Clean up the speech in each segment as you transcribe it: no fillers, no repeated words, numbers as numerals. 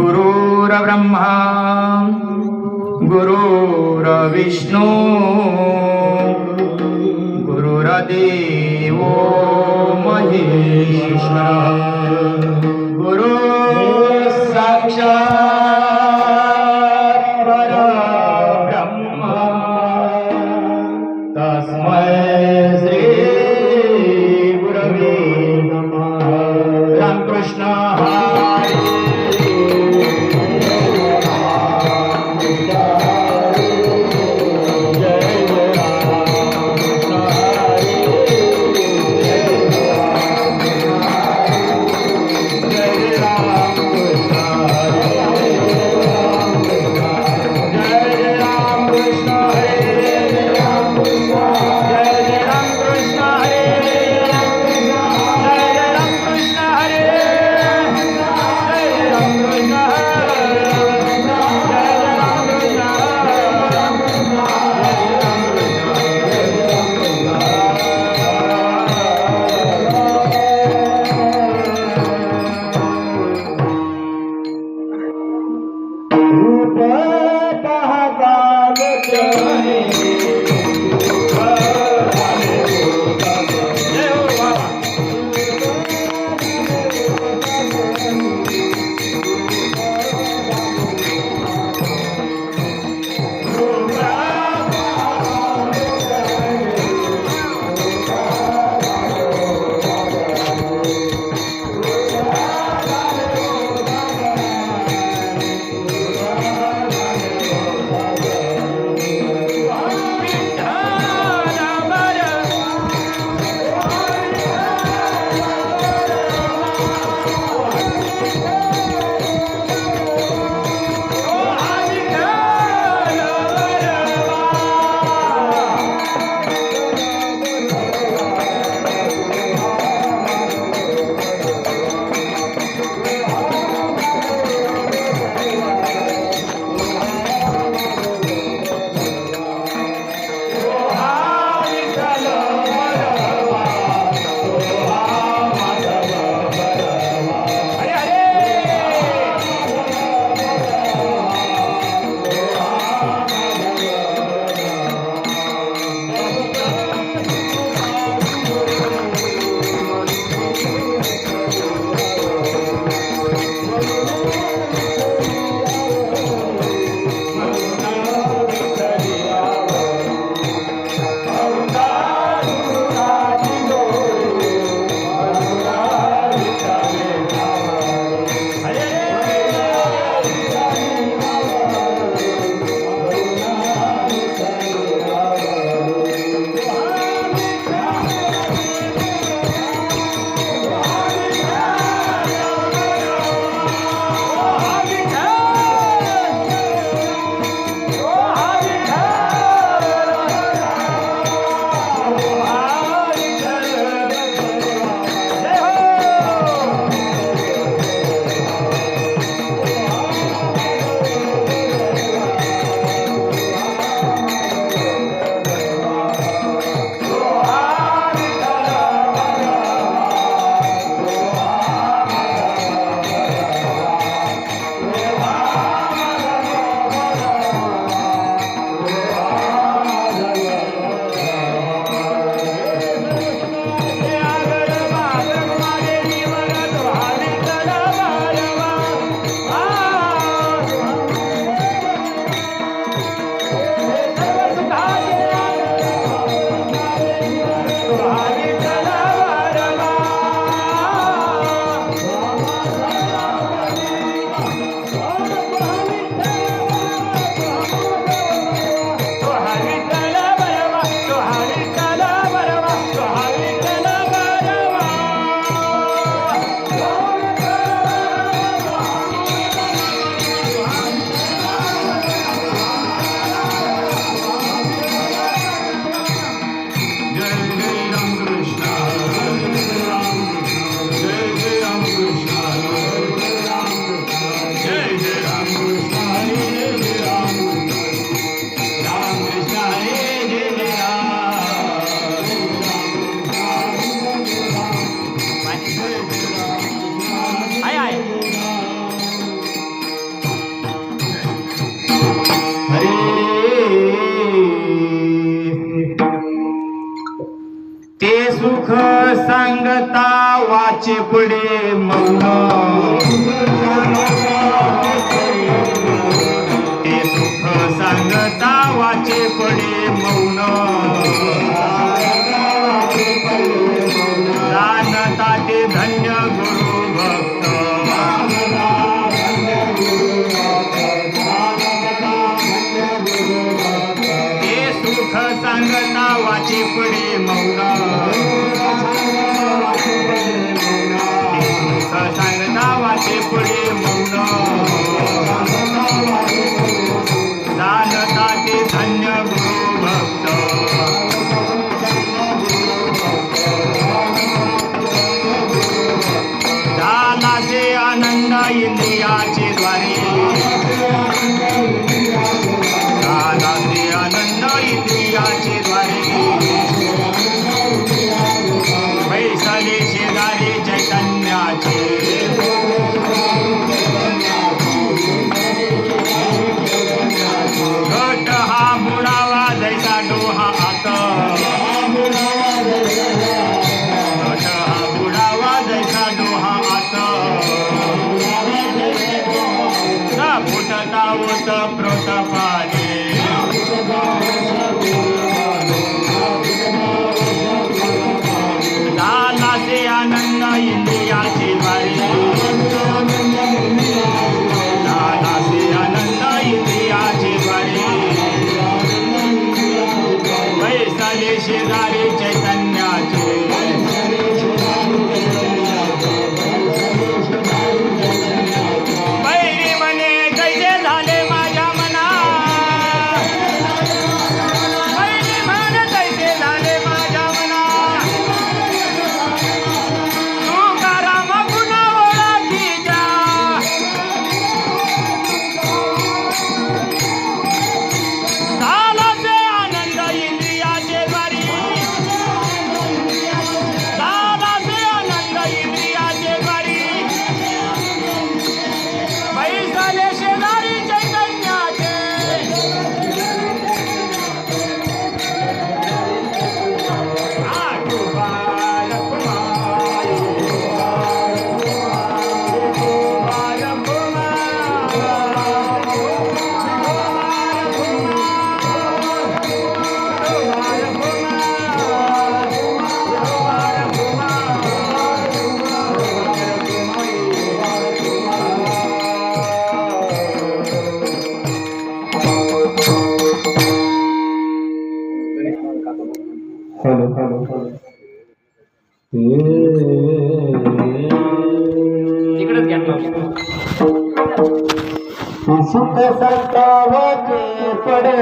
गुरुर्ब्रह्मा गुरुर्विष्णू गुरुर्देव महेश्वरा गुरु साक्षात् परब्रह्म तस्मै श्री गुरवे नमः। रामकृष्ण हरी सांगता वाचे पुढे मौन ते सुख सांगता वाचे पुढे मौन जाणता ते धन्य गुरु भक्त ते सुख सांगता वाचे पुढे मौन सांगता वाचे पुढे मौन जाणता ते धन्य गुरु भक्त झाला से आनंद इंद्रियाचे द्वारे झाला से आनंद इंद्रियाचे द्वारे बैसले शेजारी चैतन्याचे घट हा बुडावा जैसा डोहा आत घट हा बुडावा जैसा डोहा आत फुटता होत प्रोत पाणी झाला से आनंद इंद्रियाची वारी झाला से आनंद इंद्रियाची वारी बैसले शेजारी चैतन्याचे बैरी म्हणे कैसे झाले माझ्या मना बैरी म्हणे कैसे झाले माझ्या मना तुकाराम गुण ओळखीच्या झाला से आनंद इंद्रियाचे द्वारी झाला से आनंद इंद्रियाचे द्वारी बैसले शेजारी चैतन्याचे हॅलो हॅलो तिकडेच घ्या सुख संतावाचे पडे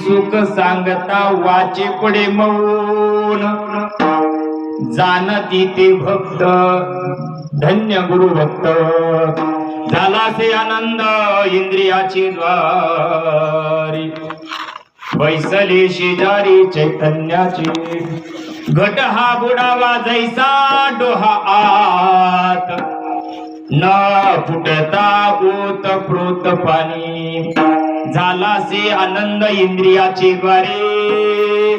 सुख सांगता वाचे पडे मौन जाणती ते भक्त धन्य गुरु भक्त झाला से आनंद इंद्रियाची द्वारी बैसले शेजारी चैतन्याची घट हा बुडावा जैसा डोहा आत न फुटता ओतप्रोत पाणी झालासे आनंद इंद्रियाचे द्वारे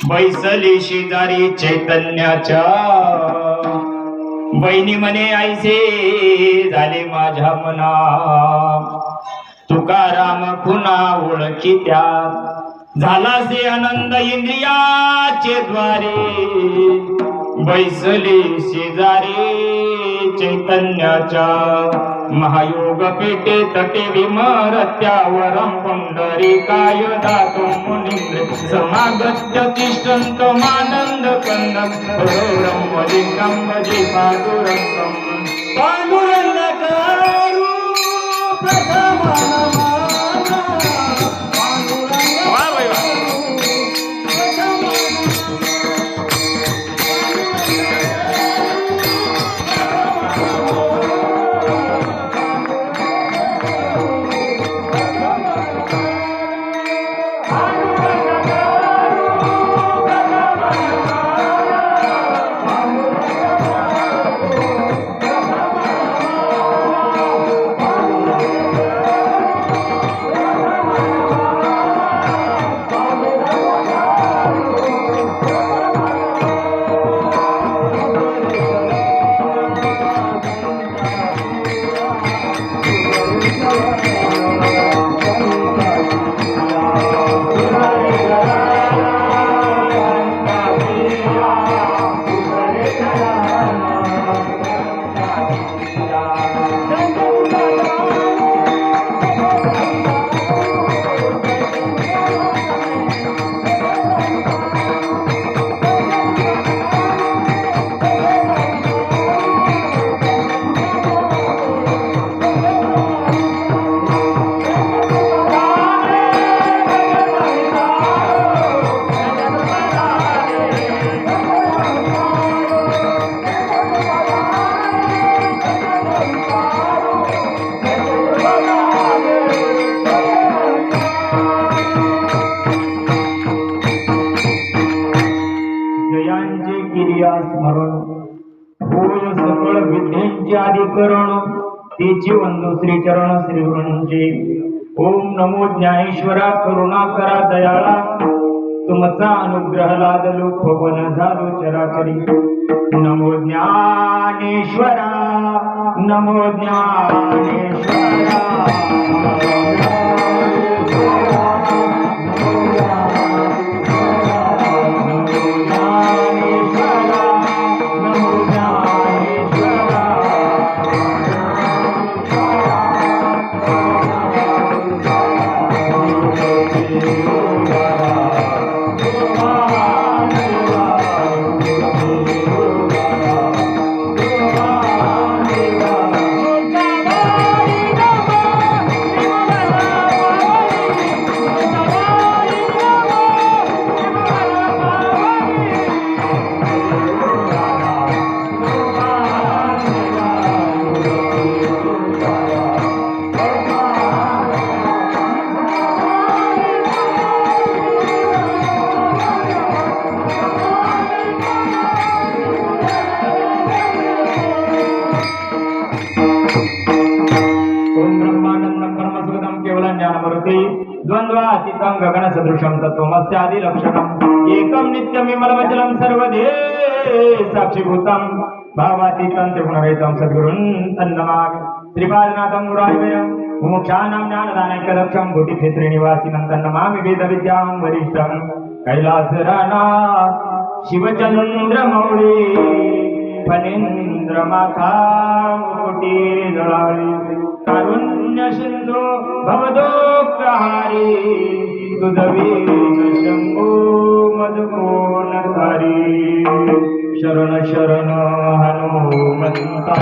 बैसले शेजारी चैतन्याच्या बहिणी म्हणे ऐसे झाले माझ्या मना तुकाराम खुना ओळखी त्या झालासे आनंद इंद्रियाचे द्वारे बैसले शेजारी चैतन्याच्या महायोग पेटे तटे विमरत्यावरं पुंडरीकाय दातो मुनींद्र समागत्य तिष्ठन्त मानंद कंदं ब्रह्मलिंगं भजे पांडुरंगं पांडुरंगकारू प्रथमनमाना वा वा वा तेची वंदो श्री चरण श्री गुरूंचे ओम नमो ज्ञानेश्वरा करुणाकरा दयाळा तुमचा अनुग्रह लादलो पवन झालो चराचरी नमो ज्ञानेश्वरा नमो ज्ञानेश्वरा द्वंद्वातीतं गगन सदृशं तत्त्वमस्यादि लक्षणम् एकं नित्यमिमलमचलं सर्वधे साक्षीभूतं भावातीतं त्रिगुणरहितं सद्गुरुं तन्नमामि श्रीपादनाथं मुरारिवरं मुमुक्षाणां ज्ञानदानैकलक्षं कोटिक्षेत्रनिवासिनं तन्नमामि वेदविद्यां वरिष्ठं कैलासरानाथ शिवचन्द्रमौळी फणीन्द्रमाथा कोटी जळाळी कारुण्य सिंधू भवदोग्रहारी तुझवीन शंभो मधुकोणधारी शरण शरण हनुमंता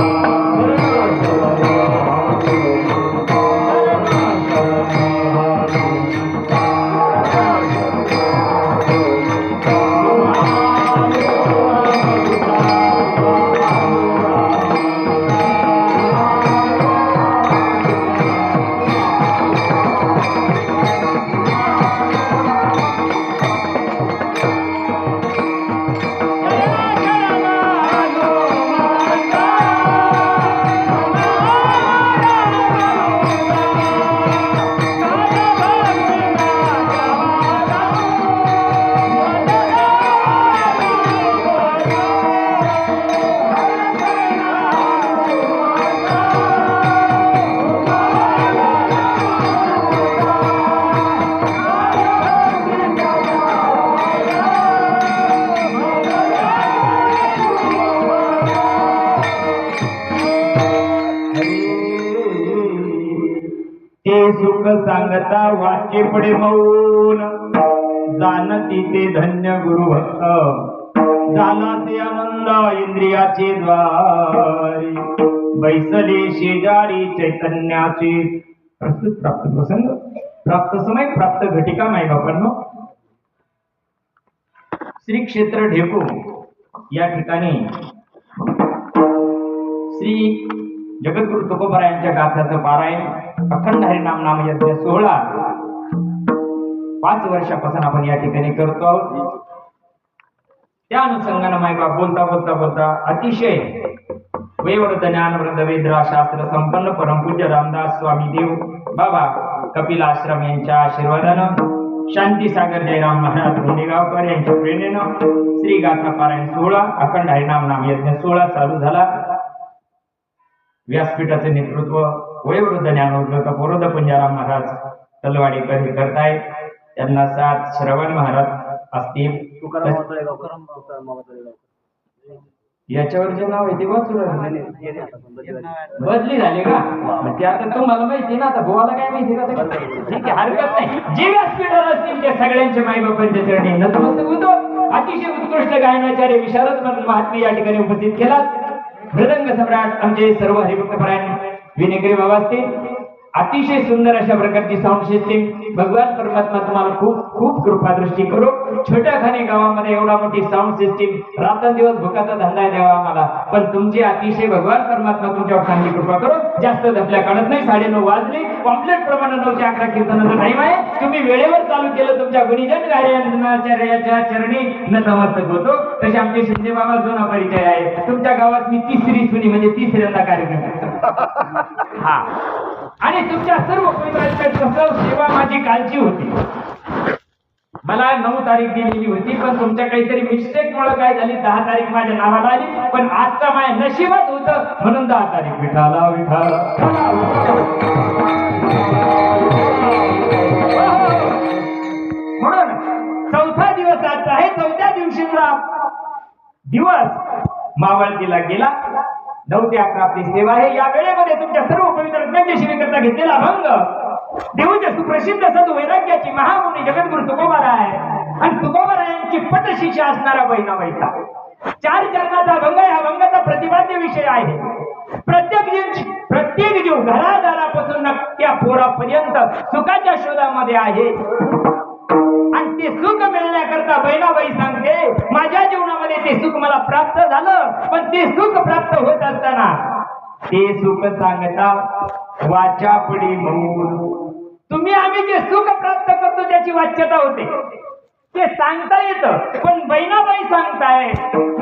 ते सुख सांगता वाचे पडे मौन, जाणती ते धन्य गुरु भक्त, झाला ते आनंद इंद्रियाचे द्वारी, बैसले शेजारी चैतन्याचे. प्रस्तुत प्राप्त प्रसंग, प्राप्त समय, प्राप्त घटिका. माय बापांनो, श्री क्षेत्र ढेकू या ठिकाणी श्री जगद्गुरु तुकोबारायांच्या गाथाचं पारायण अखंड हरिनाम नामयज्ञ सोहळा 5 वर्षापासून आपण या ठिकाणी करतो आहोत. त्या अनुषंगानं मायबाप बोलता बोलता बोलता अतिशय वैवृद्ध ज्ञानवृंद वेद्रा शास्त्र संपन्न परमपूज्य रामदास स्वामी देव बाबा कपिल आश्रम यांच्या आशीर्वादानं, शांती सागर जयराम महाराज भोंडेगावकर यांच्या प्रेरणेनं श्री गाथा पारायण सोहळा अखंड हरिनाम नामयज्ञ सोहळा चालू झाला. व्यासपीठाचे नेतृत्व वयोवृद्ध ज्ञानवृद्ध कपोरद पंजाराम महाराज तलवाडीकर हे करतायत. त्यांना साथ श्रवण महाराज असतील. याच्यावर जे नाव आहे ते वाचू बदली झाली का? ते आता तुम्हाला माहिती ना, आता गोवाला काय माहिती का? ठीक आहे, हरकत नाही. जे व्यासपीठावर असतील त्या सगळ्यांच्या माईबापांच्या चरणी नतमस्तक होतो. अतिशय उत्कृष्ट गायनाचार्य विशारद महात्मे या ठिकाणी उपस्थित केला. मृदंग सम्राट आमचे सर्व हरिभक्तपरायण विनेगरे बाबा असतील. अतिशय सुंदर अशा प्रकारची साऊंड सिस्टीम. भगवान परमात्मा तुम्हाला खूप खूप कृपा दृष्टी करो. छोट्या खाणे गावामध्ये एवढा मोठी साऊंड सिस्टीम, रात्रंदिवस भुकाचा धंदा द्यावा आम्हाला, पण तुमची अतिशय भगवान परमात्मा तुमच्यावर चांगली कृपा करो. जास्त धपल्या काढत नाही. 9:30 वाजले. कॉम्प्लेट प्रमाणे 9 ते 11 कीर्तनाचा टाइम आहे. तुम्ही वेळेवर चालू केलं तुमच्या गुणीजन गायनाचार्याच्या चरणी नतमस्तक होतो. तसे आमचे शिंदे बाबा जुना परिचय आहे. तुमच्या गावात मी तिसरी सुनी म्हणजे तिसऱ्यांदा कार्यक्रम करतो. हा, आणि तुमच्या सर्व परिवाराची सेवा माझी कालची होती. मला 9 तारीख दिलेली होती, पण तुमच्या काहीतरी मिस्टेक मुळे काय झाली, 10 तारीख माझ्या नावाला आली. पण आजचा माझ्या नशिबात होतं म्हणून 10 तारीख विठाला विठाला. म्हणून 4था दिवस आजचा आहे. 4थ्या दिवशीचा दिवस मावळतीला गेला. 9 ते 11 आपली सेवा आहे. या वेळेमध्ये तुमच्या सर्व पवित्र ज्ञानदेशिकरिता घेतलेला अभंग देऊच्या सुप्रसिद्ध साधू वैराग्याची महामुनी जगद्गुरु तुकोबाराय आणि तुकोबारायांची पटशिष्य असणारा बहिणाबाईचा 4 चरणाचा अभंग. हा अभंगाचा प्रतिपाद्य विषय आहे. प्रत्येक जीव घरादारापासून त्या पोरापर्यंत सुखाच्या शोधामध्ये आहे, आणि ते सुख मिळण्याकरता बहिणाबाई सांगते, माझ्या जीवनामध्ये ते सुख मला प्राप्त झालं, पण ते सुख प्राप्त होत असताना ते सुख सांगता वाचा पडी मौन. तुम्ही आम्ही जे सुख प्राप्त करतो त्याची वाच्यता होते, ते सांगता येतं, पण बहिणाबाई सांगताय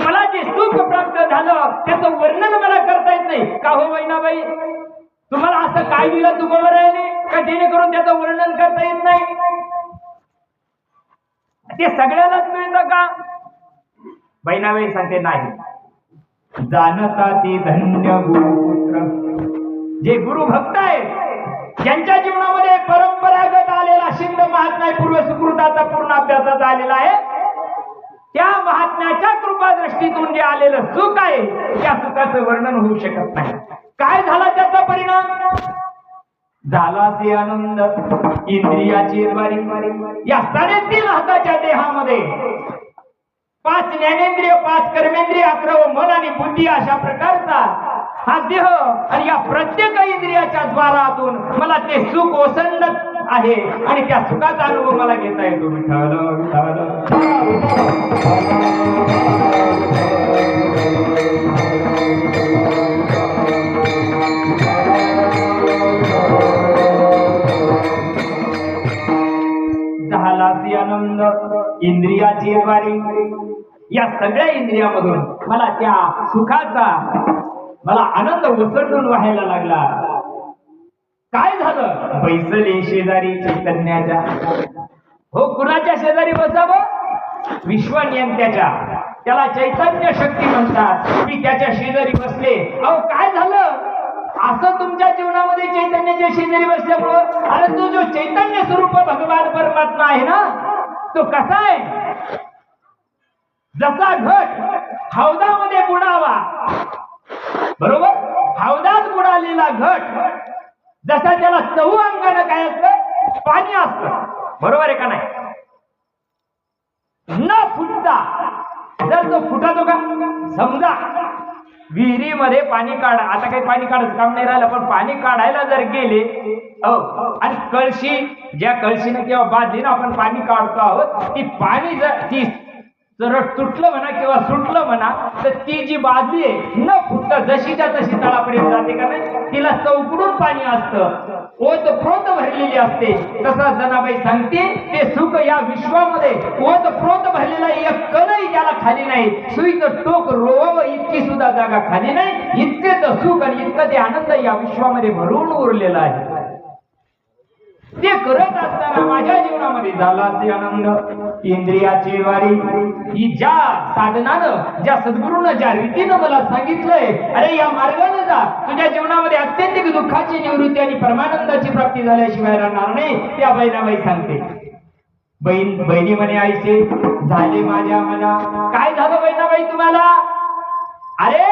मला जे सुख प्राप्त झालं त्याचं वर्णन मला करता येत नाही. का हो बहिणाबाई, तुम्हाला असं काय दिलं तुकोबारायाने का जेणेकरून त्याचं वर्णन करता येत नाही? ते सगळ्यालाच मिळतं का? बहिणाबाई सांगते नाही. जाणता ते धन्य गुरुपुत्र, जे गुरु भक्त आहे ज्यांच्या जीवनामध्ये परंपरागत आलेला सिद्ध महात्म्य पूर्व सुकृताचा पूर्ण अभ्यासाचा आलेला आहे, त्या महात्म्याच्या कृपा दृष्टीतून जे आलेलं सुख आहे त्या सुखाचं वर्णन होऊ शकत नाही. काय झाला त्याचा परिणाम? झाला ते आनंद इंद्रियाची द्वारी. या 3.5 हाताच्या देहामध्ये 5 ज्ञानेंद्रिय, 5 कर्मेंद्रिय, 11 मन आणि बुद्धी अशा प्रकारचा हा देह, आणि या प्रत्येक इंद्रियाच्या द्वारातून मला ते सुख ओसंडत आहे, आणि त्या सुखाचा अनुभव मला घेता येतो. विठ्ठल झाला ती आनंद इंद्रियाची द्वारी. या सगळ्या इंद्रियामधून मला त्या सुखाचा मला आनंद ओसंडून व्हायला लागला. काय झालं? बैसले शेजारी चैतन्याच्या. हो, कुणाच्या शेजारी बसावं? विश्वनियंत्याच्या. त्याला चैतन्य शक्ती म्हणतात. मी त्याच्या शेजारी बसले. अहो, काय झालं? असं तुमच्या जीवनामध्ये चैतन्याच्या शेजारी बसल्यामुळं, अरे तो जो चैतन्य स्वरूप भगवान परमात्मा आहे ना, तो कसा आहे? जसा घट हौदामध्ये बुडावा, बरोबर, हौदात बुडालेला घट जसा त्याला चहू अंगानं काय असतं, पाणी असतं, बरोबर आहे का नाही? न फुटता जर तो फुटतो का, समजा विहिरीमध्ये पाणी काढा, आता काही पाणी काढायचं काम नाही राहिलं, पण पाणी काढायला जर गेले आणि कळशी, ज्या कळशीने किंवा बादलीनं आपण पाणी काढतो आहोत, ती पाणी जर ती जर तुटलं म्हणा किंवा सुटलं म्हणा, तर ती जी बादली आहे न फुटता जशीच्या तशी तळापर्यंत जाते का नाही, तिला चौकडून पाणी असतं, ओतप्रोत भरलेली असते. तसा जनाबाई सांगते ते सुख या विश्वामध्ये ओतप्रोत भरलेला एक कणही त्याला खाली नाही, सुईचं टोक रोवावं इतकी सुद्धा जागा खाली नाही, इतके तर सुख आणि इतकं ते आनंद या विश्वामध्ये भरून उरलेला आहे. ते करत असताना माझ्या जीवनामध्ये झाला ते आनंद. इंद्रियाची वारी ही ज्या साधनानं, ज्या सद्गुरूनं, ज्या रीतीनं मला सांगितलंय, अरे या मार्गाने जा, तुझ्या जीवनामध्ये अत्यंतिक दुःखाची निवृत्ती आणि परमानंदाची प्राप्ती झाल्याशिवाय राहणार नाही. त्या बहिणाबाई सांगते. बहिणी म्हणे आईचे झाले माझ्या मना. काय झालं बहिणाबाई तुम्हाला? अरे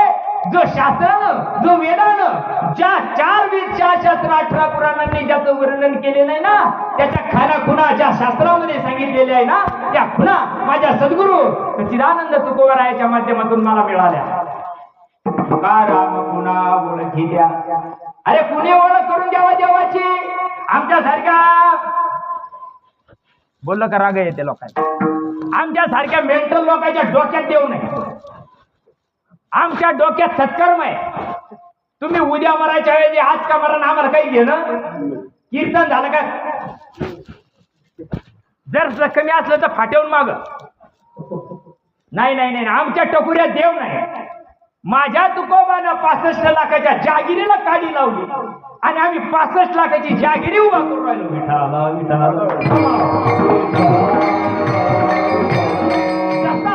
जो शास्त्रानं, जो वेदानं, ज्या 4 वेद, 4 शास्त्र, 18 पुराणांनी ज्याचं वर्णन केलेलं आहे ना, त्याच्या खाना खुणा ज्या शास्त्रामध्ये सांगितलेल्या आहे ना, त्या खुणा माझ्या सद्गुरू सच्चिदानंद तुकोबरायाच्या माध्यमातून मला मिळाल्या. तुकाराम खुणा ओळखी द्या. अरे कुणी ओळख करून द्यावा देवाची? आमच्यासारख्या, बोललं का राग येते लोकांना, आमच्यासारख्या मेंटल लोकांच्या डोक्यात देऊ नये. आमच्या डोक्यात सत्कर्म आहे. तुम्ही उद्या मरायच्या वेळी आज का मरण आम्हाला काही घेणं? कीर्तन झालं का? जर जखमी असलं तर फाटेवून माग. नाही नाही नाही, आमच्या टकुऱ्यात देव नाही. माझ्या तुकोबानं 65 लाखाच्या जागिरीला काडी लावली आणि आम्ही 65 लाखाची जागिरी उभा करून राहिलो. विठाला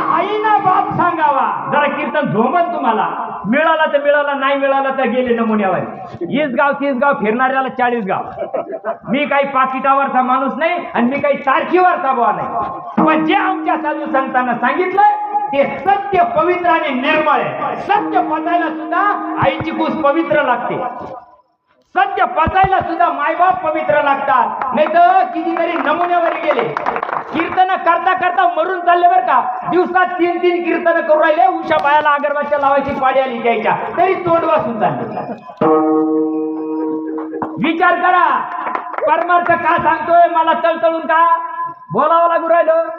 आईना बाप सांगावा. जरा कीर्तन झोंबन तुम्हाला. मिळाला तर मिळाला, नाही मिळाला तर गेले नमुन्यावर. 20 गाव 30 गाव फिरणाऱ्याला 40 गाव. मी काही पाकिटावरचा माणूस नाही आणि मी काही तारखीवरचा बुवा नाही. पण जे आमच्या साधू संतांना सांगितलं ते सत्य, पवित्र आणि निर्मळ आहे. सत्य पचायला सुद्धा आईची कूस पवित्र लागते. सत्य पचायला सुद्धा मायबाप पवित्र लागतात. नाही तर कितीतरी नमुन्यावर गेले, कीर्तन करता करता मरून चालले बरं का. दिवसात 3-3 कीर्तन करू राहिले. उषा बायाला अगरबत्त्या लावायची पाडी आली द्यायच्या, तरी तोंड वासून चालले. विचार करा, परमार्थ का सांगतोय? मला तळतळून का बोलावं लागू राहिलं?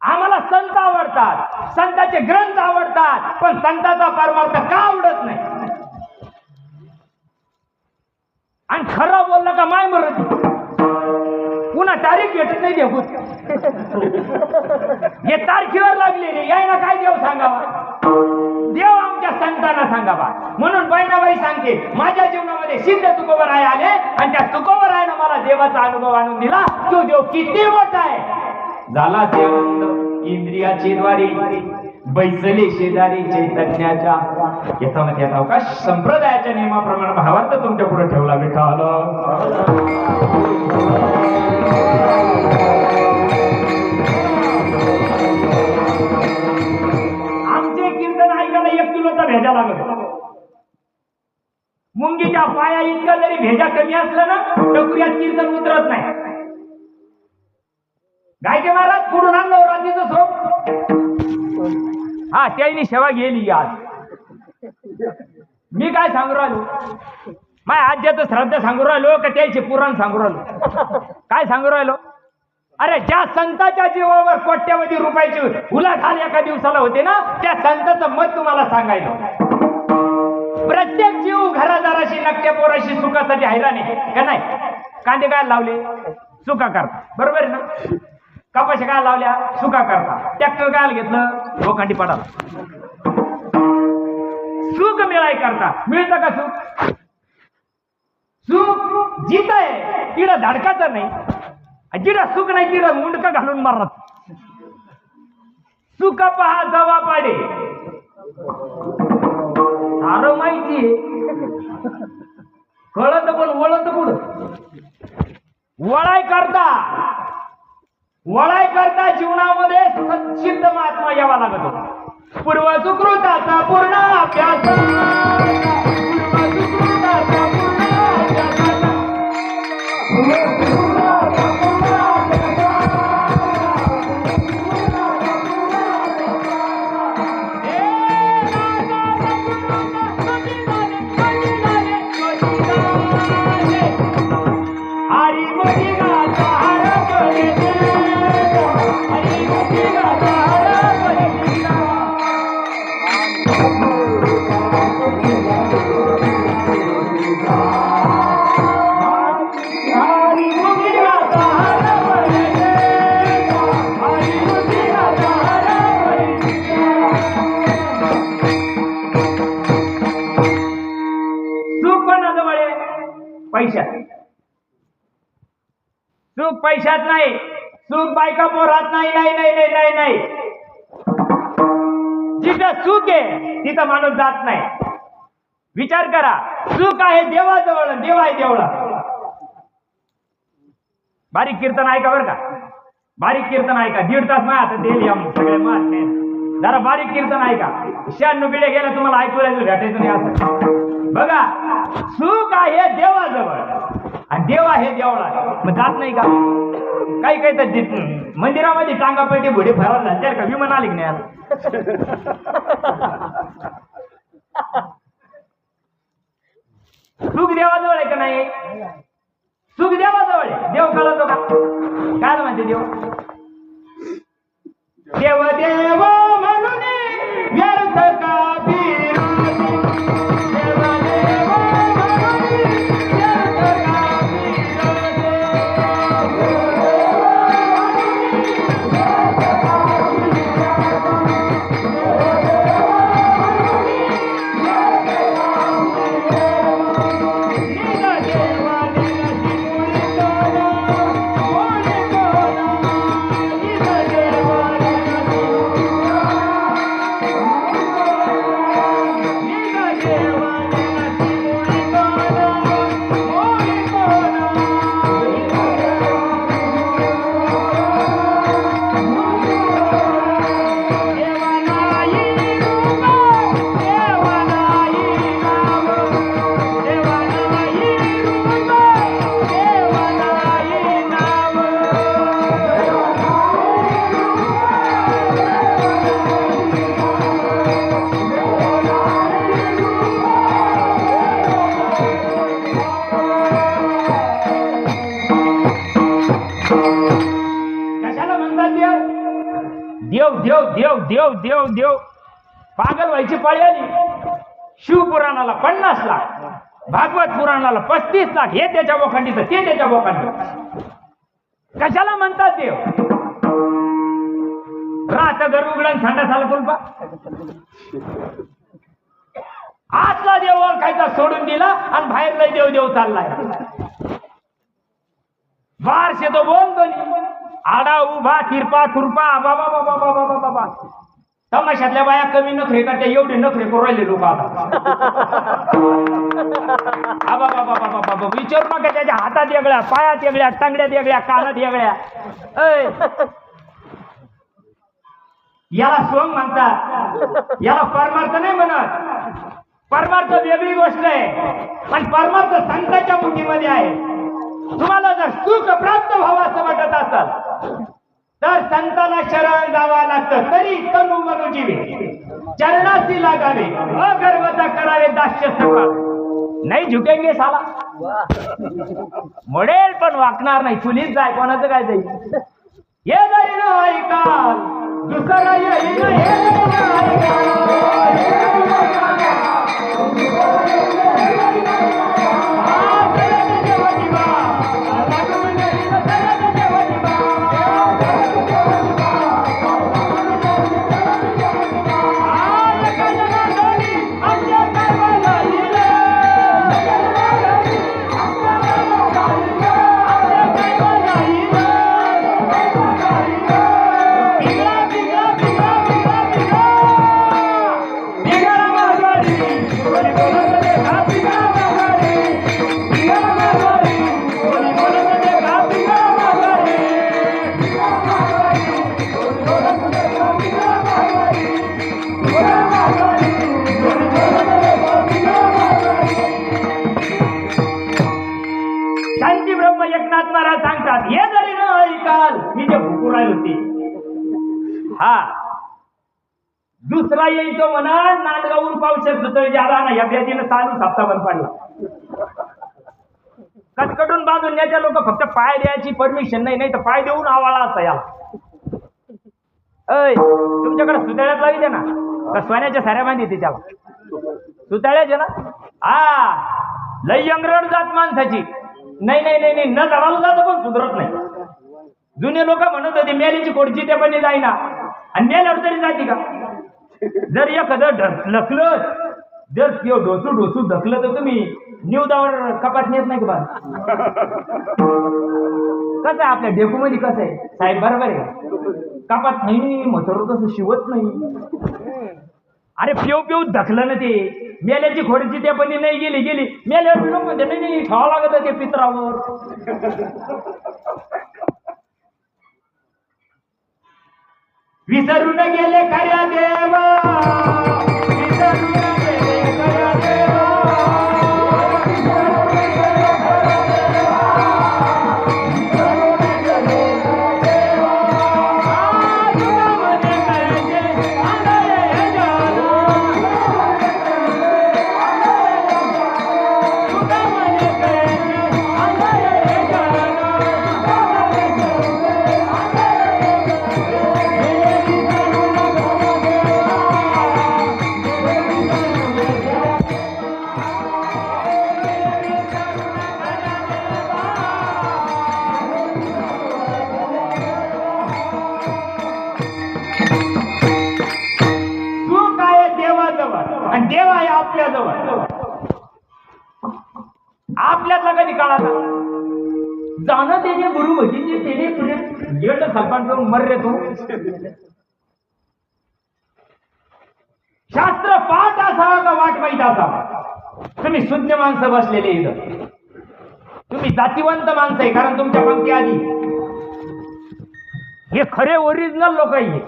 आम्हाला संत आवडतात, संतांचे ग्रंथ आवडतात, पण संतांचा परमार्थ का आवडत नाही? आणि खरं बोललं का माय मरत, पुन्हा तारीख भेटत नाही देव. हे तारखेवर लागलेले यायला काय देव सांगावा? देव आमच्या संतांना सांगावा. म्हणून बहिणाबाई सांगते, माझ्या जीवनामध्ये सिद्ध तुकोबराय आले आणि त्या तुकोबरायानं मला देवाचा अनुभव आणून दिला. तो देव किती मोठा आहे. झाला सेवंत इंद्रियाची द्वारी, बैसले शेजारी चैतन्याच्या. याच्यामध्ये आता अवकाश संप्रदायाच्या नियमाप्रमाणे भावार्थ तुमच्या पुढे ठेवला. विठाल आमचे कीर्तन ऐकायला 1 किलोचा भेजा लागत. मुंगीच्या पाया इतका जरी भेजा कमी असला ना, टकुऱ्यात कीर्तन उतरत नाही. गायके महाराज पुढून आणलं रात्रीचं सोप. हा, त्यानी सेवा गेली. आज मी काय सांगू राहिलो? माझ्या आज्याचं श्रद्धा सांगू राहिलो का त्याचे पुराण सांगू राहिलो? काय सांगू राहिलो? अरे ज्या संतांच्या जीवावर कोट्यावधी रुपयाची उलाढाल एका दिवसाला होते ना, त्या संतांचं मत तुम्हाला सांगायचं. प्रत्येक जीव घरादाराशी, नकट्या पोराशी सुखासाठी हैराण आहे का नाही? कांदे काय लावले? सुका करता, बरोबर आहे ना? कपाशी काय लावल्या? सुका करता. ट्रॅक्टर काय घेतलं? लोखंडी पडाल. सुख मिळाय करता. मिळतं का सुख? सुख जिथं आहे तिथं धडकाचं नाही, जिथं सुख नाही तिथं मुंडकं घालून मारत. सुख पहा जवा पाडे, सारं माहितीये, कळत पण वळत पुढं. वळाय करता जीवनामध्ये सच्चिद्ध महात्मा यावा लागत होता. पूर्व सुकृताचा पूर्ण अभ्यास, पूर्व सुकृताचा पूर्ण अभ्यास. सुख पैशात नाही, सुख बायका पोरात नाही. नाही नाही नाही नाही नाही. जिथं सुख आहे तिथं माणूस जात नाही. विचार करा, सुख आहे देवाजवळ, देव आहे देवळा. बारीक कीर्तन ऐका बरं का, बारीक कीर्तन ऐका. 1.5 तास नाही आता देईल या सगळे मात नाही. जरा बारीक कीर्तन ऐका. 96 पिढ्या गेल्या तुम्हाला ऐकूया भेटायचं नाही असं. बघा, सुख आहे देवाजवळ आणि देव आहे देवळा. मग जात नाही का? काही काही तर मंदिरामध्ये टांगापैठी घोडे फरार झाले का, विमान आले की नाही आता? सुख देवाजवळ आहे का नाही? सुख देवाजवळ आहे. देव कळतो का? काय म्हणते देव? देव देव म्हणून व्यर्थ का फिरू, देव देव म्हणून व्यर्थ का देव देव देव देव देव देव. पागल व्हायची पाळी आली. शिवपुराणाला 50 लाख, भागवत पुराणाला 35 लाख. हे त्याच्या बोखंडीचं, ते त्याच्या बोखंडीचं. कशाला म्हणतात देव? राहत घर उघडून संडासाला कुलपा. आतला देव ओळखायचा सोडून दिला आणि बाहेरला देव देव चाललाय. बारशे तो बोल दोन्ही, आडा उभा, तिरपा खुरपा. बाबा बाबा बाबा बाबा बाबा. तमाशातल्या बाया कमी नखरे करते, एवढे नखरे करू राहिले लोक आता. बाबा बाबा बाबा विचारू नका. त्याच्या हातात वेगळ्या, पायात वेगळ्या, टांगड्यात वेगळ्या, कानात वेगळ्या. याला सोंग म्हणतात, याला परमार्थ नाही म्हणत. परमार्थ वेगळी गोष्ट आहे, पण परमार्थ संतांच्या मुठीमध्ये आहे. तुम्हाला जर सुख प्राप्त व्हावं असं वाटत असेल तर संतांना शरण जावं लागतं. तरी तनु मनु जीवे चरणाशी लागावे, अगर्वता करावे दास्य सकाळ. नाही झुकेंगे साला, मोडेल पण वाकणार नाही. चुलीच जाय, कोणाचं काय जाईल. हे जरी न ऐकाल दुसरा येईल, हे जरी न ऐकाल हे जरी न ऐकाल, मी जे भुकू राहिलो ते. हा दुसरा येईल तो म्हणा नांदगावून पावसात तरी जादा ना. या ब्याजीनं चालू हप्ता बंद पडला. कटकटून बांधून न्यायच्या लोक फक्त पाय द्यायची परमिशन नाही, नाही तर पाय देऊन आवाळा असता याला. तुमच्याकडे सुताळ्यात लावी ना का सोन्याच्या साऱ्या बांधी त्याला सुताळ्याचे ना. हा लई यंगरड जात माणसाची. नाही नाही नाही नाही, न धराला जात पण सुधरत नाही. जुने लोक म्हणत होते मेलीची कोडची ते पण जाईना, आणि मेल्यावर तरी जाते का? जर एखादं ढकलं, जर डोसू डोसू ढकलं तर तुम्ही निवदावर कपात नेत नाही का बा? कसं आहे आपल्या डेपो मध्ये कसं आहे साहेब बरोबर आहे कापात नाही मथर तसं शिवत नाही अरे पिऊ पिऊ धकलं ना ते मेल्याची खोडची ते पण नाही गेली मेल्यावर म्हणजे नाही खावं लागत ते पित्रावर विसरून गेले खऱ्या देवा विसरून गेले खऱ्या देवा आणि देव आहे आपल्या जवळ आपल्यातला कधी काळाचा जाणं त्याने गुरु भजीचे तेने तुझे गेट सरपंच करून मर रे तू शास्त्र पाठ असावा का वाट माहीत असावा तुम्ही शुद्ध माणसं बसलेले इथं तुम्ही जातीवंत माणसं आहे कारण तुमच्या पंक्ती आधी हे खरे ओरिजिनल लोक आहे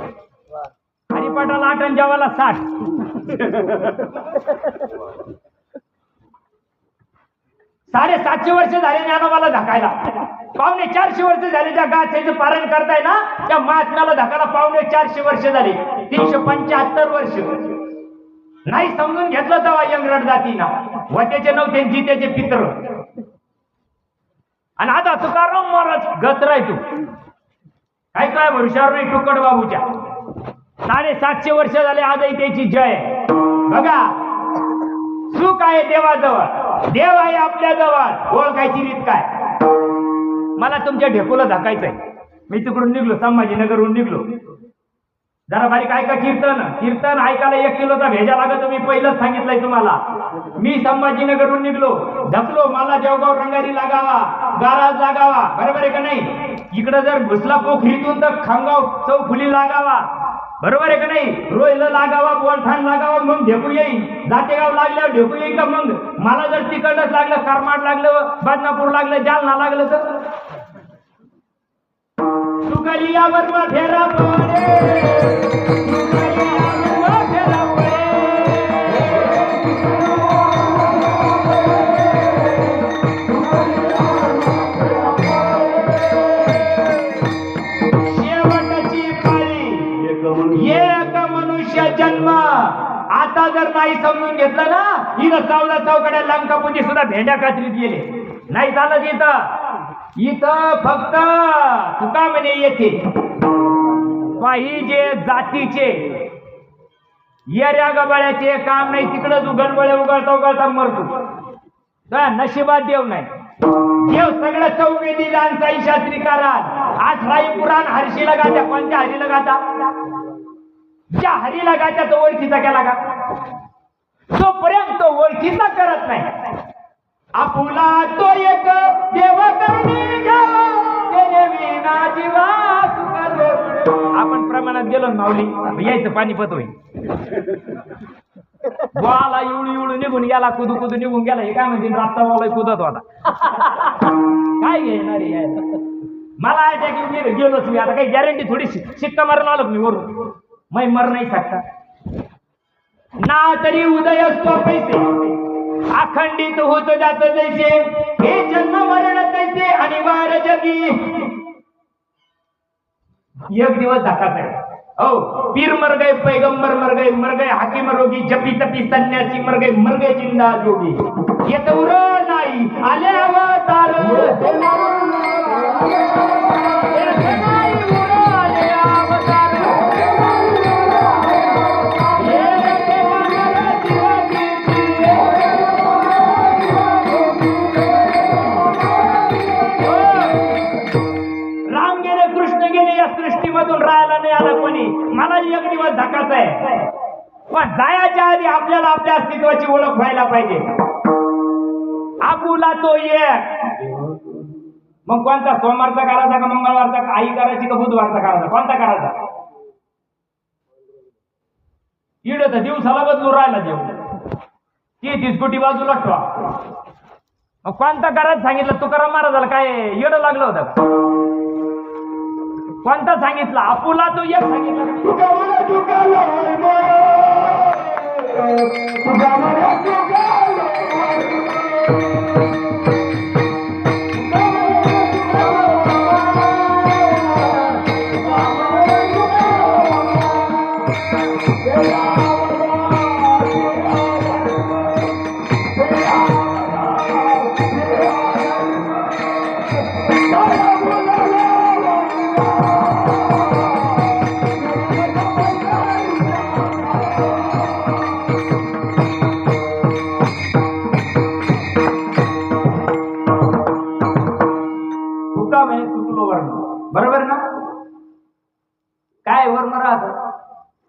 हरिपाठाला 8 आणि जेवाला 60 750 वर्ष झाले ज्ञानोबाला धकायला 450 वर्ष झाले ज्या गाथेचं पारण करताय ना त्या महात्म्याला धकायला 450 वर्ष झाले 375 वर्ष नाही समजून घेतलं तेव्हा यंगरट जातीना वतेचे नव्हते जितेचे पित्र आणि आता तुकाराम महाराज गचराय तू काय भरुशावर नाही टुकड बाबूच्या 750 वर्ष झाले आजही त्याची जय बघा सुख आहे देवाजवळ देव आहे आपल्या जवळ ओळखायची रीत काय मला तुमच्या ढेकोला धकायचंय मी तिकडून निघलो संभाजीनगरहून निघलो जरा बारीक ऐका कीर्तन ऐकायला 1 किलोचा भेजा लागत मी पहिलंच सांगितलंय तुम्हाला मी संभाजीनगरहून निघलो धकलो मला देवगाव रंगारी लागावा गाराज लागावा बरोबर आहे का नाही इकडे जर घुसला पोखरीतून तर खामगाव चौफुली लागावा बरोबर आहे का नाही रोयला लागावा बोलठाण लागावा मग ढेकू येईल जातेगाव लागल्यावर ढेकू येईल का मग मला जर तिकडच लागलं करमाड लागलं बदनापूर लागलं जालना लागलं तर तुकलियावर फेरा पडे तुकलियावर फेरा पडे शेवटची पाळी एक मनुष्य जन्म आता जर नाही समजून घेतलं ना इथं 14 चौकड्या लंकापुती सुद्धा भेंड्या कात्रीत गेले नाही चालत इथं फक्त तुका म्हणे येथे पाहिजे जातीचे येऱ्या गबाळ्याचे काम नाही तिकडच उघडबळे उघडता मरतो नशिबात देव नाही देव सगळं चौके दिला आणि साई शास्त्री करार 18 पुराण हरशीला गात्या कोणत्या हरीला गाता ज्या हरीला गात्या तो ओळखीचा केला का तोपर्यंत तो ओळखीचा करत नाही आपुला तो एक देव करणी घ्यावा त्याने विना जीवा आपण प्रमाणात गेलो माऊली यायचं पाणीपत होईल वाला इवळू निघून गेला कुदू निघून गेला हे काय म्हणते रातचा वाला कुदत होता काय घेणार मला घेऊन गेलोच मी आता काही गॅरंटी थोडी शिक्का मारून आलो मी वरून मै मर नाही सकता ना तरी उदय असतो पैसे अखंडित होत जात जैसे हे जन्म मरण तैसे अनिवार्य जगी एक दिवस धकाच आहे हो पीर मर गए पैगंबर मर गए हाकिम रोगी जपी तपी संन्यासी मर गए जिंदा जोगी येत उर नाही आले अवतार सृष्टीमधून राहायला नाही आला कोणी मला एक दिवस धकाच आहे पण जायच्या आधी आपल्याला आपल्या अस्तित्वाची ओळख व्हायला पाहिजे आपुला तो एक मग कोणता सोमवारचा करायचा का मंगळवारचा का आई करायची का बुधवारचा करायचा कोणता करायचा इड तर दिवसाला बदलून राहिला देव ती कोटी बाजूला ठेवा मग कोणता करायचं सांगितलं तुकाराम महाराजाला काय येड लागलं होतं कोणता सांगितला आपुला तो एक सांगितला बरोबर ना काय वर मारा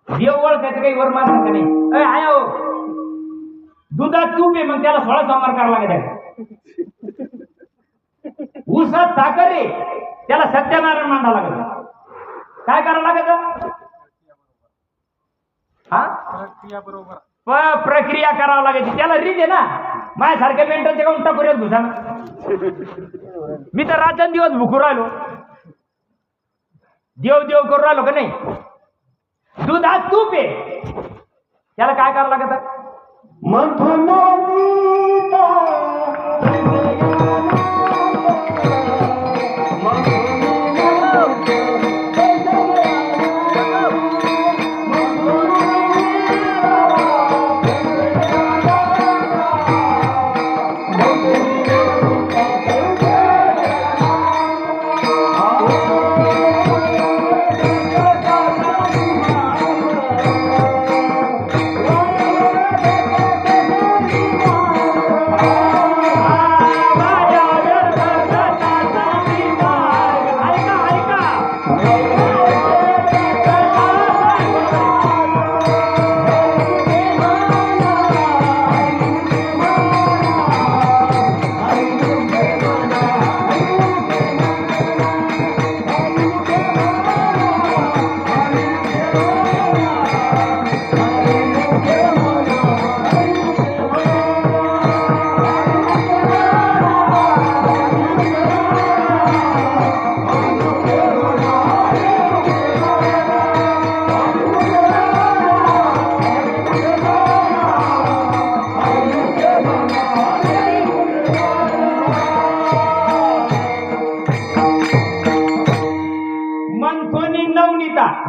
देव ओळखायचं काही वर मारणार का नाही आया हो दुधात तूप आहे मग त्याला 16 सोमवार करावं लागेल ऊसात साखर आहे त्याला सत्यनारायण मांडा लागेल काय करावं लागेल हा प्रक्रिया करावं लागायची त्याला रीत आहे ना माझ्यासारख्या मेंटलच्या काऊन टाकूयात घुसा मी तर रात्रंदिवस भुकू राहिलो देव देव करून राहिलो का नाही दुधात तूप आहे त्याला काय करावं लागत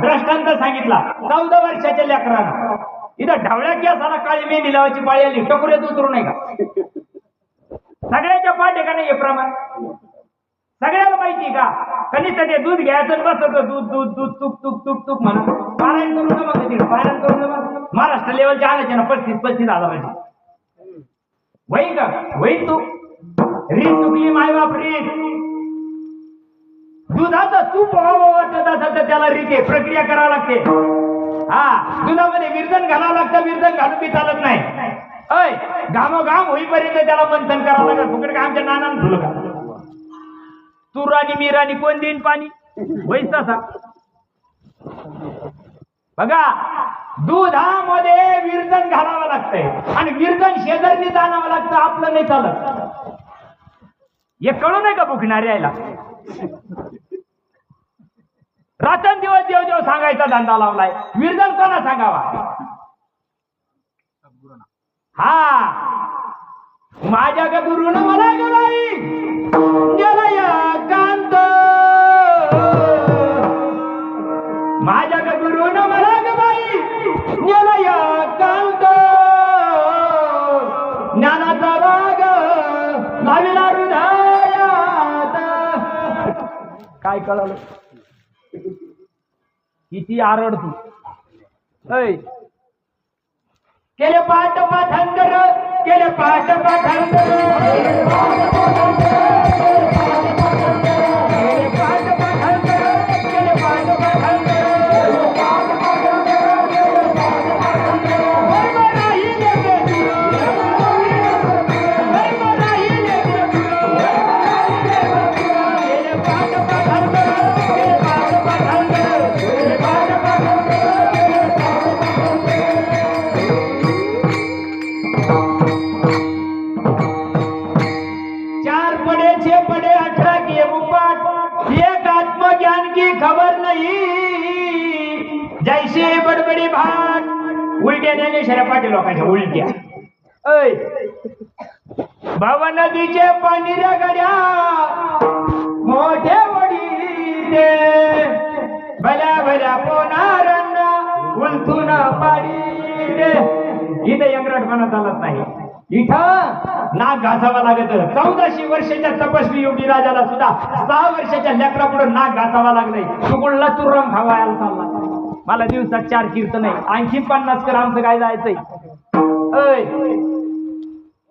दृष्टांत सांगितला 14 वर्षाच्या लेकरांना इथं ढवळ्या केसाला काळी मेहंदी लावायची पाळी आली टकुऱ्यात उतरू नाही का सगळ्याच्या पाठ आहे का नाही हे प्रमाण सगळ्याला माहिती का कनिष्ठ ते दूध घ्यायचं बसत दूध दूध दूध तूप तूप तूप तूप म्हणा पारायण करून मग तिकडे पारायण करून मग महाराष्ट्र लेवलच्या आणायचे ना 35,000 हजाराची वही का वही तू रीत चुकली मायबाप रीत दुधाचं तूप वाटत असेल तर त्याला रीते प्रक्रिया करावी लागते हा दुधामध्ये विरजन घालावं लागतं विरजन घालून बी चालत नाही अय घामोघाम होईपर्यंत त्याला मंथन करावं लागत फुकट का आमच्या नानानं ठुलं का तू राणी मी राणी कोण देईन पाणी होईच तसा बघा दुधामध्ये विरजन घालावं लागतंय आणि विरजन शेजारी जाणावं लागतं आपलं नाही चालत हे कळू नाही का भुकणारे यायला रात्रंदिवस देव देव सांगायचा धंदा लावलाय विरजन कोणा सांगावा हा माझ्या ग गुरुन मला गेलाई गेला कांत माझ्या ग गुरुन मला गेलाई गेला कांत ज्ञानाचा राग लाविला हृदयात काय कळलं किती आरड तू केले पाठ पाठांतर केले पाठ पाठांतर जैसे बडबडी भाट उलट्या ज्ञानेश्वर पाटील लोकांच्या उलट्या ऐ भावा नदीचे पाणी रे गड्या मोठे वडील भल्या भल्या पोनारांना उलथून पाडी इथे यंगराटपणा चालत नाही. इथं नाक घासावा लागत. 1400 वर्षाच्या तपस्वी योगी राजाला सुद्धा 6 वर्षाच्या लेकरा पुढे नाक घासावा लागले. तुकडला तुरम खावायला चालला. मला दिवसात 4 कीर्तन आहे, आणखी 50 कर आमचं काय जायचंय.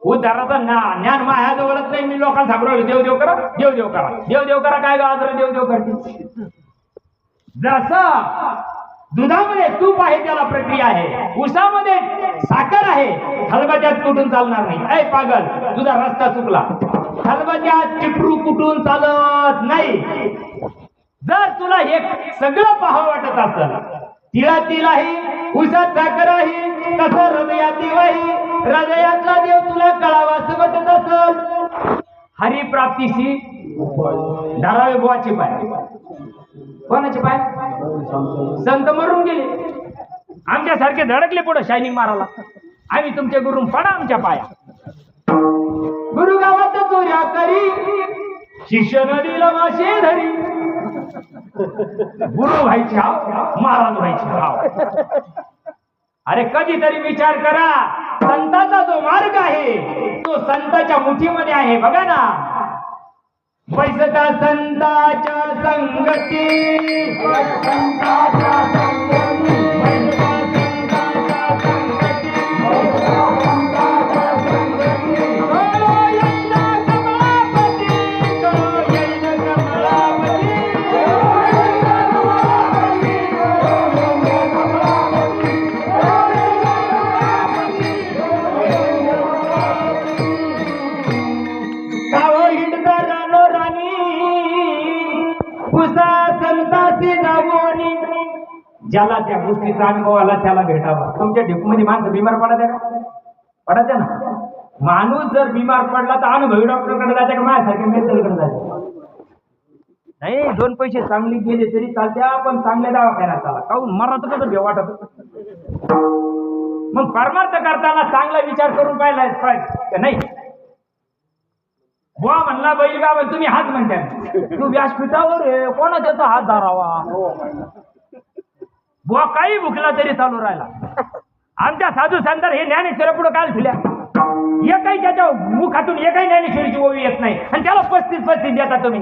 उद्धाराचा ज्ञान माझ्याजवळच नाही. मी लोकांना सांगू देव देव करा, देव देव करा, देव देव करा. काय गावात देव देव करते. जसं दुधामध्ये तूप आहे त्याला प्रक्रिया आहे, उसामध्ये साखर आहे, खलबत्त्यात कुठून चालणार नाही. ऐ पागल, तुझा रस्ता चुकला. खलबत्त्यात टिपरू कुठून चालत नाही. जर तुला हे सगळं पाहावं वाटत असेल, तिळातील आहे, उसात साखर आहे, तसं हृदयात देव आहे. हृदयातला देव तुला कळावा असं वाटत असेल. हरिप्राप्तीशी धारावे बुवाचे पाय. कोणाचे पाय? संत मरून गेले. आमच्या सारखे धडकले पुढे शायनिंग मारायला. आम्ही तुमचे गुरु, पडा आमच्या पाया. गुरु गावात चोऱ्या करी, शिष्य नदीला मासे धरी. गुरु व्हायचे हाव, महाराज व्हायचे हाव. अरे कधीतरी विचार करा, संताचा जो मार्ग आहे तो संताच्या मुठीमध्ये आहे. बघा ना, बैसता संताच्या संगती, संताच्या संगती, बैसता संताच्या संगती, संताच्या संगती. तो येईल कमलापती, तो येईल कमलापती, ज्याला त्या गोष्टीचा अनुभव आला त्याला भेटावा. तुमच्या ढिपमध्ये माणसं बिमार पडत का? पडत ना. माणूस जर बिमार पडला तर अनुभवी डॉक्टरकडे जाते का माझ्यासारखे मेडिकलकडे जाते? नाही, 2 पैसे चांगली गेले तरी चालत्या, पण चांगल्या दवाखान्यात चाला. काहून मरात कसं भेव वाटत. मग परमार्थ करताना चांगला विचार करून पाहिला नाही. बुवा म्हणला बैलगाव, तुम्ही हात म्हणता, तू व्यासपीठावर कोणाचा तो हात धरावा. बुवा काही भुकला तरी चालू राहिला. आमच्या साधू संतार हे ज्ञानेश्वर पुढे काल ठेवल्या. एकही त्याच्या मुखातून एकही ज्ञानेश्वरीची ओवी येत नाही, आणि त्याला 35 देता तुम्ही.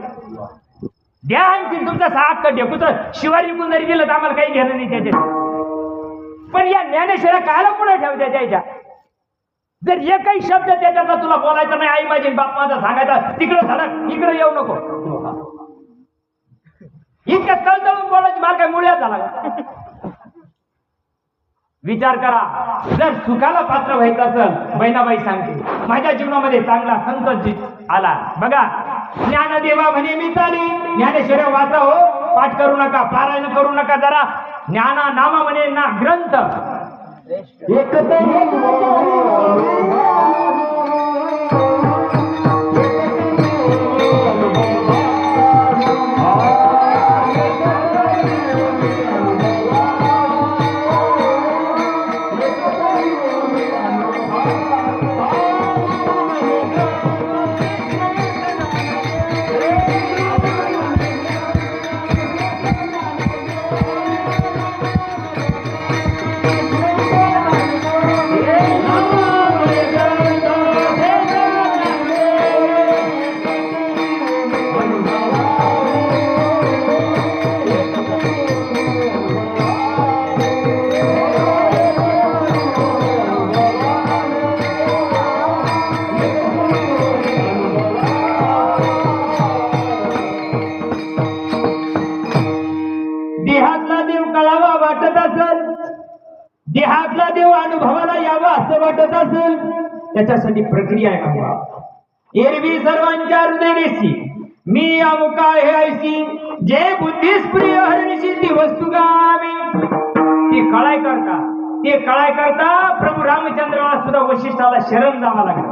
द्या आणखी तुमचा 6 ढेकूच शिवारी विकून जरी गेलं तर आम्हाला काही घेणं नाही त्याच्या. पण या ज्ञानेश्वरा कायला पुढे ठेवत्या त्याच्या? जर एकही शब्द त्याच्यातला तुला बोलायचा नाही, आई माझी बाप माझा सांगायचा, तिकडे धडक, इकडे येऊ नको. इतक्या तळतळून बोलायची माल काय मुळ्यात झाला. विचार करा, जर सुखाला पात्र व्हायचं असेल, बहिणाबाई सांगते, माझ्या जीवनामध्ये चांगला संत आला. बघा, ज्ञानदेवा म्हणे मी चाली, ज्ञानेश्वर वाचा हो, पाठ करू नका, पारायण करू नका, जरा ज्ञाना नामा म्हणे ना ग्रंथ एक देहातला देव अनुभवाला यावा असं वाटत असेल, त्याच्यासाठी प्रक्रिया आहे. का एरवी सर्वांच्या हृदयनेशी मी अमुका हे ऐसी, जे बुद्धीस प्रिय हरणीशी ती वस्तुगामी. ती कळाय करता, ते कळाय करता प्रभू रामचंद्राला सुद्धा वशिष्ठाला शरण जावं लागलं.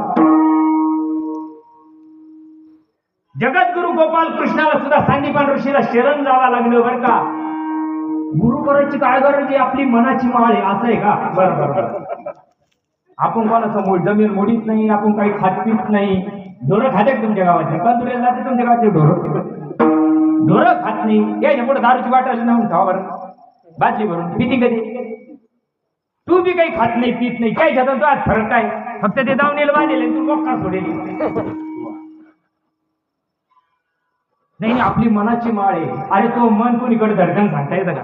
जगद्गुरु गोपाल कृष्णाला सुद्धा सांदीपान ऋषीला शरण जावं लागलं. बरं का, गुरु करायची काय गरज आहे? आपली मनाची माळ आहे, असं आहे का? बरोबर. आपण कोणाचं जमीन मोडीत नाही, आपण काही खात पीत नाही. ढोरं खाते का तुमच्या गावातले? कंदुऱ्याला जाते तुमच्या गावातले ढोरं खात नाही. याच्या पुढे दारूची बाटली नाहून खावा बरं, बाटली भरून पिती कधी? तू बी काही खात नाही पीत नाही, काय खात? आज फरक काय? फक्त ते दावणीला बांधले तू मोक्का सोडेली. नाही, आपली मनाची माळ आहे. अरे तो मन कोणीकडे धडकन सांगता येतं का?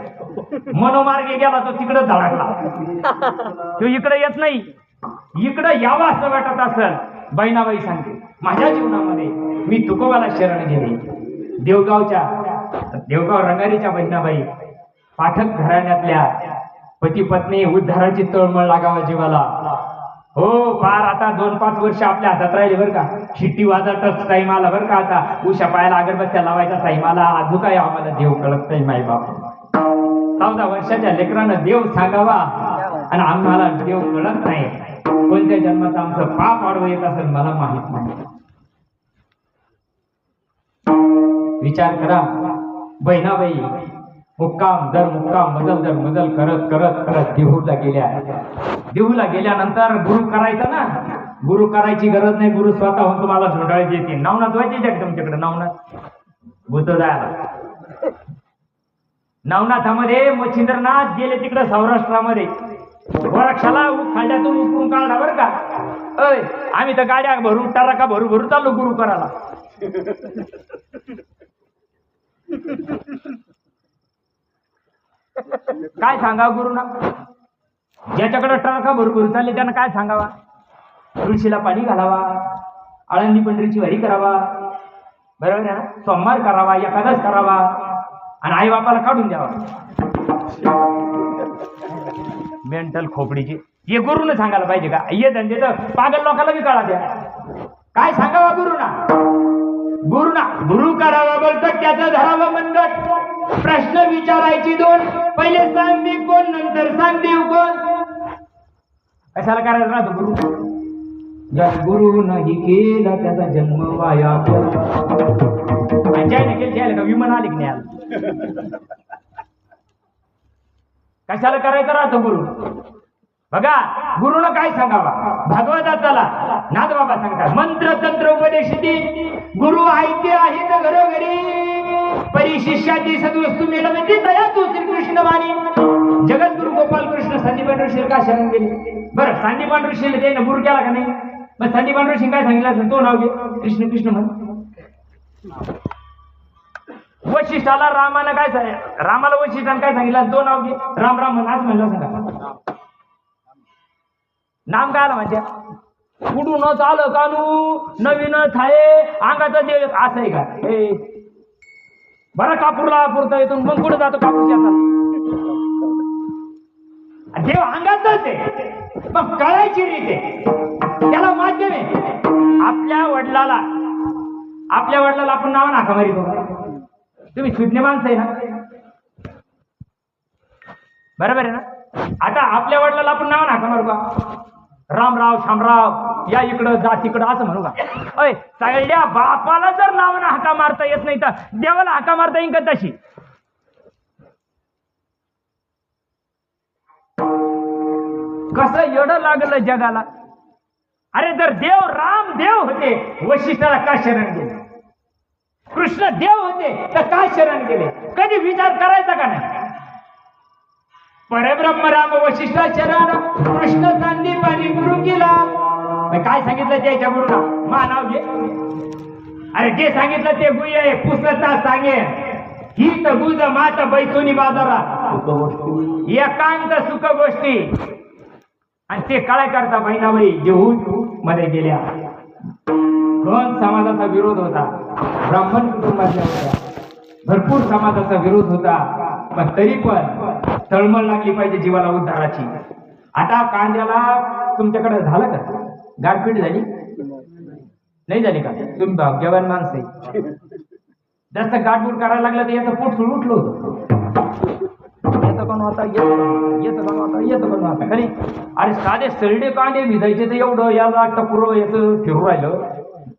मनोमार्गे गेला तो तिकडे धडकला, तो इकडे येत नाही. इकडे यावं असं वाटत असेल. बहिणाबाई सांगते, माझ्या जीवनामध्ये मी तुकोबाला शरण गेले. देवगाव रंगारीच्या बहिणाबाई, पाठक घराण्यातल्या पती पत्नी, उद्धाराची तळमळ लागावा जीवाला. हो, फार आता 2-5 वर्ष आपल्या हातात राहिले बरं का. शिट्टी वाजतच टाईम आला बरं का. आता उशा पायाला अगरबत्त्या लावायचा टाईम आला. अजून काय आम्हाला देव कळत नाही. माई बाप 14 वर्षाच्या लेकरानं देव सांगावा आणि आम्हाला देव कळत नाही. कोणत्या जन्माचं आमचं पाप आडवं येत असेल मला माहित नाही. विचार करा. बहिणाबाई मुक्काम दर मुक्काम, मजल दर मजल करत करत करत देहूला गेल्या. देहूला गेल्यानंतर गुरु करायचा ना, गुरु करायची गरज नाही. गुरु स्वतःहून तुम्हाला झोंडाळायची येते. नवनाथ व्हायचे तुमच्याकडे. नवनाथ भूत जायला नवनाथामध्ये मच्छिंद्रनाथ गेले तिकडे सौराष्ट्रामध्ये. वरक्षाला खांड्यातून उकरून काढला बरं का. अय, आम्ही तर गाड्या भरून टरका भरू भरू चाललो गुरु करायला. काय सांगा गुरुना? ज्याच्याकडे टरका भरू चालले त्यांना काय सांगावा? तुळशीला पाणी घालावा, आळंदी पंढरीची वारी करावा, बरोबर आहे ना? सोमवार करावा, एकादश करावा आणि आई बापाला काढून द्यावा. मेंटल खोपडीची हे गुरुनं सांगायला पाहिजे का? ये धंदे तर पागल लोकांना बी कळा द्या. काय सांगावा गुरुना? गुरु करावा बोलतात, त्याचं धरावं मनगट. प्रश्न विचारायची 2, पहिले सांग मी कोण, नंतर सांग देव कोण. कशाला करायला राहतो गुरु? गुरु नाही केला त्याचा जन्म वाया. का विमान आले की नाही आलं? कशाला करायचं राहतो गुरु? बघा, गुरुनं काय सांगावा? भागवताला नाथबाबा सांगतात, मंत्र तंत्र उपदेशिती गुरु ऐके आहेत घरोघरी, परी शिष्याची सद्वस्तू मिळवती तया तू श्रीकृष्ण वाणी. जगद्गुरु गोपाल कृष्ण संदीपान ऋषीला का शरण गेले? बरं, संदीपान ऋषीला ते गुरु केला का नाही? मग संदीपान ऋषी काय सांगितलं असेल? तो नाव घे, कृष्ण कृष्ण म्हण. वशिष्ठाला रामाला वशिष्ठानं काय सांगितलं? तो नाव घे, राम राम म्हण. आज म्हणलं सांगा नाम काय आलं माझ्या? कुठूनच आलं कानू, नवीनच आहे, अंगाचं देव असं आहे का? हे बरं, कापूरला पुरता येतो मग कुठं जातो कापूरच्या? देव अंगातच आहे, मग कळायची रीत आहे, त्याला माध्यम आहे. आपल्या वडिलाला आपण नाव नाका मारितो. तुम्ही सुज्ञ माणसं आहे ना, बरोबर आहे ना? आता आपल्या वडिलाला आपण नाव नाका मारू का? रामराव शामराव या इकडं जा तिकडं असं म्हणू का? अय, सगळ्या बापाला जर नावानं हाका मारता येत नाही तर देवाला हाका मारता येईल का तशी? कसं येडं लागलं जगाला. अरे जर राम देव होते, वशिष्ठाला का शरण गेले? कृष्ण देव होते तर का शरण गेले? कधी विचार करायचा का नाही? परब्रह्म राम वशिष्ठा शरण, कृष्ण संदीपानी गुरु केला. काय सांगितलं त्याच्या गुरुना? मा नाव घे. अरे जे सांगितलं ते गुय आहे, पुस्तकात सांगे. ही तर गुज मात बैसोनी बाजारा, एकांत सुख गोष्टी. आणि ते काय करता? बहिणाबाई देहू मध्ये गेल्या. दोन समाजाचा विरोध होता, ब्राह्मण कुटुंबातल्या होत्या, भरपूर समाजाचा विरोध होता, पण तरी पण तळमळ लागली पाहिजे जीवाला उद्धाराची. आता कांद्याला तुमच्याकडे झालं का? गाठपीट झाली नाही झाली का? तुम्ही भाग्यवान माणसं आहे. जास्त गाठबूट करायला लागलं तर याचं पोट उठलं होतं. येतं पण होता खरी. अरे साधे सरडे कांदे भिजायचे तर एवढं याला टपुरं याचं फिरू राहिलं,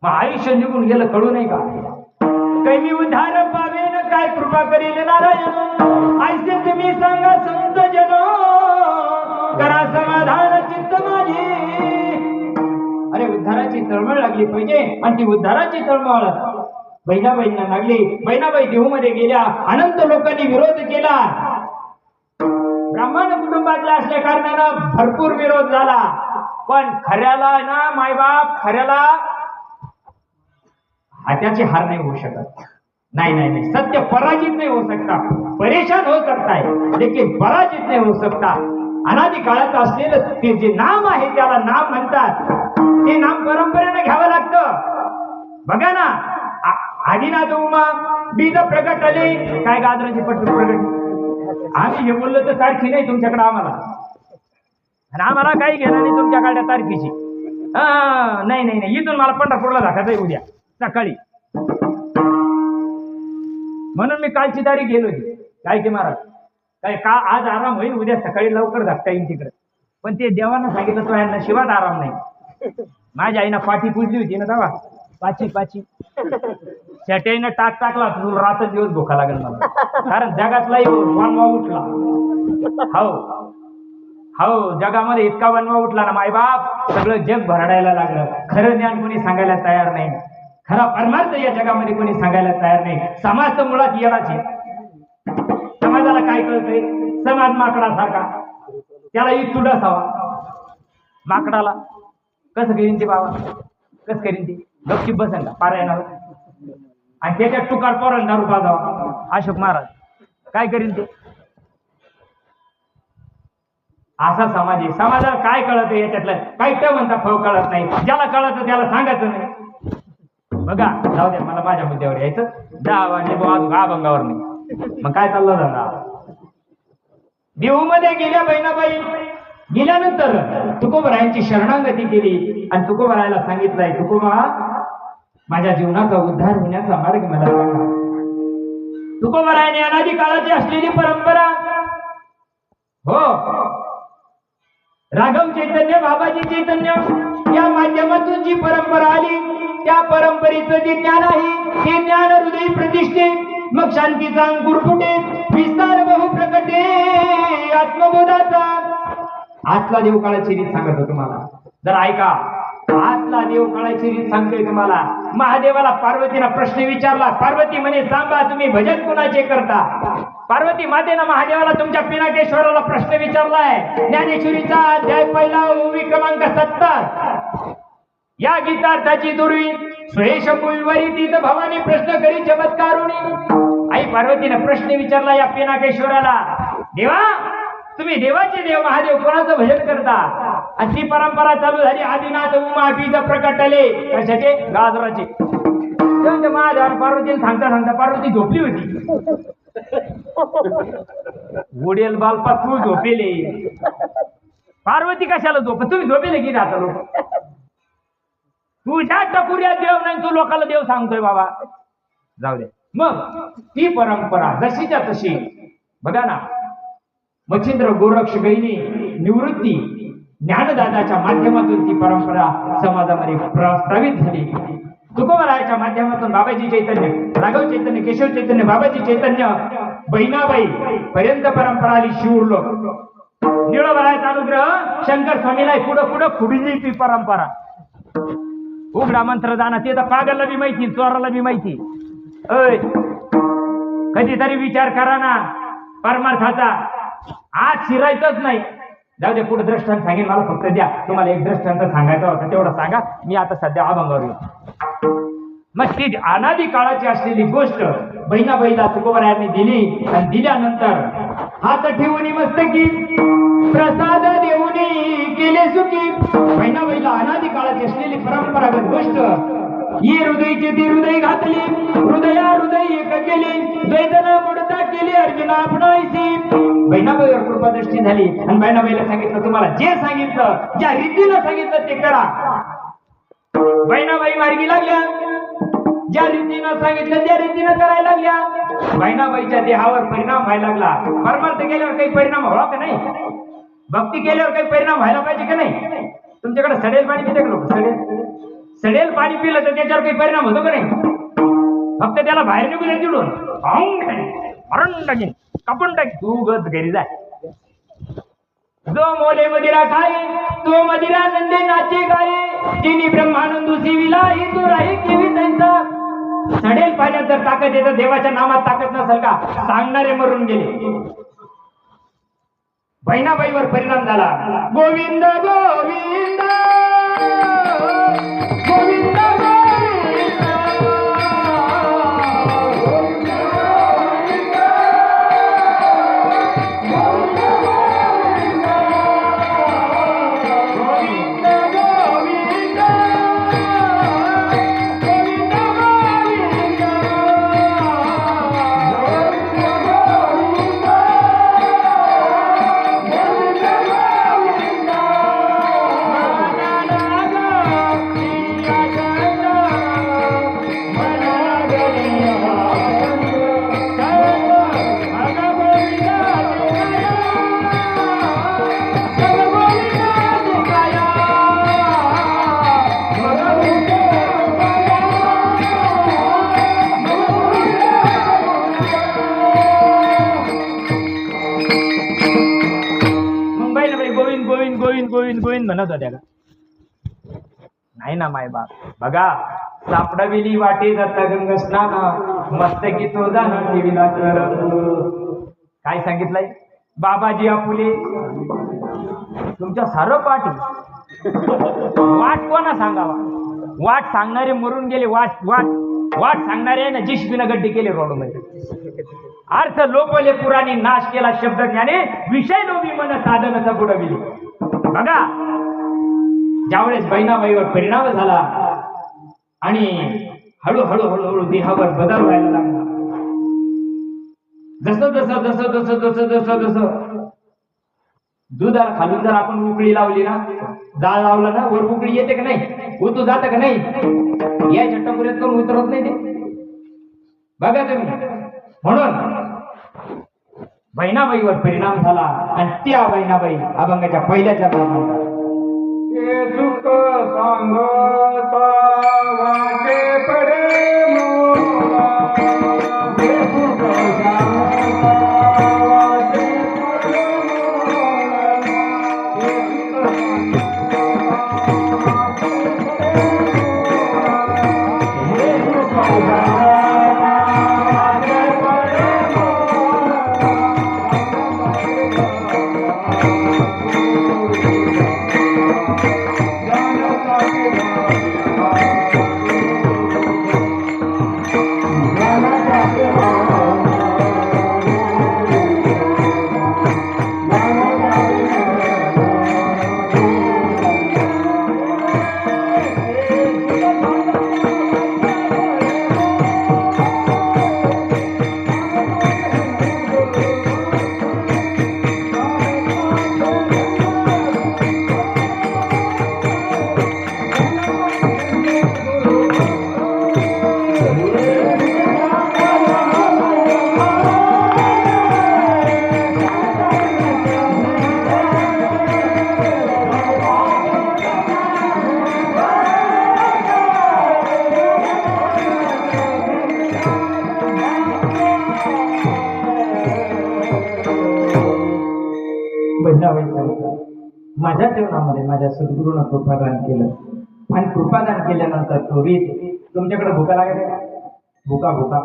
मग आयुष्य निघून गेलं कळू नाही का? कमी उद्धार पावेन काय कृपा करील नारायण ऐसे तुम्ही सांगा संत जन करा समाधान चित्त माझे. अरे उद्धाराची तळमळ लागली पाहिजे आणि ती उद्धाराची तळमळ बहिणाबाईंना लागली. बहिणाबाई देहूमध्ये गेल्या. अनंत लोकांनी विरोध केला. ब्राह्मण कुटुंबातल्या असल्या कारणानं भरपूर विरोध झाला. पण खऱ्याला ना मायबाप खऱ्याला हात्याची हार नाही होऊ शकत. नाही नाही नाही सत्य पराजित नहीं हो सकता. परेशान हो सकता है लेकिन पराजित नहीं हो सकता. अनादि काळात असलेलं ते जे नाम आहे त्याला नाम म्हणतात. ते नाम परंपरेनं घ्यावं लागतं. बघा ना आदिनाथ उमा बीज प्रगट आले. काय गाजराची पट्ट प्रगट. आम्ही हे बोललो तर तारखी नाही तुमच्याकडे आम्हाला आणि आम्हाला काही घेणं नाही तुमच्याकडे तारखीची. नाही नाही नाही इथून मला पंढरपूरला दाखवायचं आहे उद्या सकाळी. म्हणून मी कालची तारीख गेलो होती. काय की महाराज काय का आज आराम होईल उद्या सकाळी लवकर धाकता येईल तिकडे. पण ते देवानं सांगितलं तो यांना नशिबात आराम नाही. माझ्या आईनं पाठी पुजली होती ना तेव्हा पाची त्याच्याईनं टाक टाकला तुला रात्र दिवस धोका लागेल मला. कारण जगातलाही वनवा उठला. हो हो जगामध्ये इतका वनवा उठला ना मायबाप सगळं जग भरडायला लागलं. खरं ज्ञान कोणी सांगायला तयार नाही. खरा परमार्थ या जगामध्ये कोणी सांगायला तयार नाही. समाज तर मुळात येडाचे. समाजाला काय कळतंय. समाज माकडासारखा त्याला एक चुड असावा. माकडाला कसं करीन ते बाबा कसं करीन ते गपची बसन का पारायणाला आणि त्याच्यात तुकार पोरांना रूपा जावा. अशोक महाराज काय करीन ते. असा समाज आहे. समाजाला काय कळत याच्यातलं काही ट म्हणता फळ कळत नाही. ज्याला कळत त्याला सांगायचं नाही. बघा जाऊ द्या मला माझ्या मुद्द्यावर यायचं. 10 वाजले अभंगावर नाही. मग काय चाललं झाला. देहूमध्ये गेल्या बहिणाबाई गेल्यानंतर तुकोबरायांची शरणागती केली आणि तुकोबरायाला सांगितलंय तुकोबा माझ्या जीवनाचा उद्धार होण्याचा मार्ग मला सांगा. तुकोबरायाने अनादि काळाची असलेली परंपरा हो राघव चैतन्य बाबाजी चैतन्य या माध्यमातून जी परंपरा आली त्या परंपरेचं जे ज्ञान आहे ते ज्ञान हृदय प्रतिष्ठे मग शांतीचा अंकुर फुटे विस्तार बहु प्रकटे आत्मबोधाचा. आतला देव काळाची रीत सांगतो तुम्हाला जर ऐका. आतला देव काळाची रीत सांगतोय तुम्हाला. महादेवाला पार्वतीला प्रश्न विचारला. पार्वती म्हणे सांबा तुम्ही भजन कुणाचे करता. पार्वती मातेनं महादेवाला तुमच्या पिनाकेश्वराला प्रश्न विचारलाय. ज्ञानेश्वरीचा अध्याय 1 ओवी क्रमांक 70 या गीतार्थाची दुर्वी सुयेश मुलवरी तीत भवानी प्रश्न करी चमत्कारुणी. आई पार्वतीने प्रश्न विचारला या पिनाकेश्वराला. देवा तुम्ही देवाचे देव महादेव कोणाचं भजन करता. आणि ती परंपरा चालू झाली. आदिनाथ उमा बीज प्रकटले कशाचे गाजराचे. महादेव पार्वतीला सांगता सांगता पार्वती झोपली होती. ओडेल बालपा तू झोपेले. पार्वती कशाला झोप तुम्ही झोपेले की राहता लोक. तुझ्या टकुऱ्या देव नाही तू लोकांना देव सांगतोय बाबा. जाऊ दे. मग ती परंपरा जशीच्या तशी बघा ना. मच्छिंद्र गोरक्ष गैनी निवृत्ती ज्ञानदादाच्या माध्यमातून ती परंपरा समाजामध्ये प्रस्तावित झाली. तुकोबरायाच्या माध्यमातून बाबाजी चैतन्य राघव चैतन्य केशव चैतन्य बाबाजी चैतन्य बहिणाबाई पर्यंत परंपरा आली. शिवलो निळोबरायाचा अनुग्रह शंकर स्वामीला पुढं पुढं खुडली ती परंपरा. उघडा मंत्र जाणं ते तर पागलला बी माहिती चोराला बी माहिती. कधीतरी विचार करा ना परमार्थाचा. आज शिरायचंच नाही. जाऊ दे पुढे दृष्टांत सांगेन. मला फक्त द्या तुम्हाला एक दृष्टांत सांगायचा होता तेवढा सांगा. मी आता सध्या अभंगावर येतो. मग ती अनादि काळाची असलेली गोष्ट बहिणाबाईला तुकोबरायांनी दिली आणि दिल्यानंतर हात ठेवून मस्तकी प्रसाद देऊन केले सुखी. बहिणाबाईला अनादि काळाची असलेली परंपरागत गोष्ट ही हृदयची ती हृदय घातली. हृदया हृदय एक केली. द्वैतना मुडता केली अर्जुना आपणाईसी. बहिणाबाईवर कृपादृष्टी झाली आणि बहिणाबाईला सांगितलं तुम्हाला जे सांगितलं ज्या रीतीनं सांगितलं ते करा. बहिणाबाई मार्गी लागल्या. ज्या रीतीनं सांगितलं त्या रीतीनं करायला लागल्या. बहिणाबाईच्या देहावर परिणाम व्हायला लागला. परमार्थ केल्यावर काही परिणाम व्हावा का नाही. भक्ती केल्यावर काही परिणाम व्हायला पाहिजे का नाही. तुमच्याकडे सडेल पाणी पिते का लोक. सडेल पाणी पिलं तर त्याच्यावर काही परिणाम होतो का नाही. फक्त त्याला बाहेर निघून येते तिडून मारून टाकीन कापून टाक तू गत घरी जाय जो मोले मदिरा खाई तो मदिरा नंदे नाचे गाये जिनी ब्रह्मानंद सिविला ही तू राही केवी त्यांचा सडेल पाण्यात जर ताकद येतं देवाच्या नामात ताकद नसेल का सांगणारे मरून गेले बहिणाबाईवर परिणाम झाला गोविंद गोविंद गोविंद गोविंद म्हणत होत्या का नाही ना माय बाप बघा सापडविली वाटे दत्ता गंग स्नान मस्तकी तो जाण ठेविला कर काय सांगितलंय बाबाजी आपुले तुमच्या सारं पाठी वाट कोणा सांगावा वाट सांगणारे मरून गेले वाट वाट वाट सांगणारे ना जिशबीनं गड्डी केले रोड मध्ये अर्थ लोपले पुराणी नाश केला शब्द ज्ञाने विषय लोभी मन साधनचा बुडविले बघा ज्यावेळेस बहिणाबाईवर परिणाम झाला आणि हळूहळू हळूहळू देहावर बदल व्हायला लागला जसं जसं जसं जसं जसं जसं जसं दुधाला खालून जर आपण उकळी लावली ना जाळ लावला ना वर उकळी येते का नाही उतू जात का नाही या चट्टापुऱ्यात करून उतरत नाही ते बघा तुम्ही म्हणून बहिणाबाईवर परिणाम झाला आणि त्या बहिणाबाई अभंगाच्या पहिल्याच्या भागात सुख सांगता वाटे पडे मोला सुख सांगता वाटे पडे माझ्या जीवनामध्ये माझ्या सद्गुरूनं कृपादान केलं आणि कृपादान केल्यानंतर त्वरित तुमच्याकडे भूका लागते का भूका भूका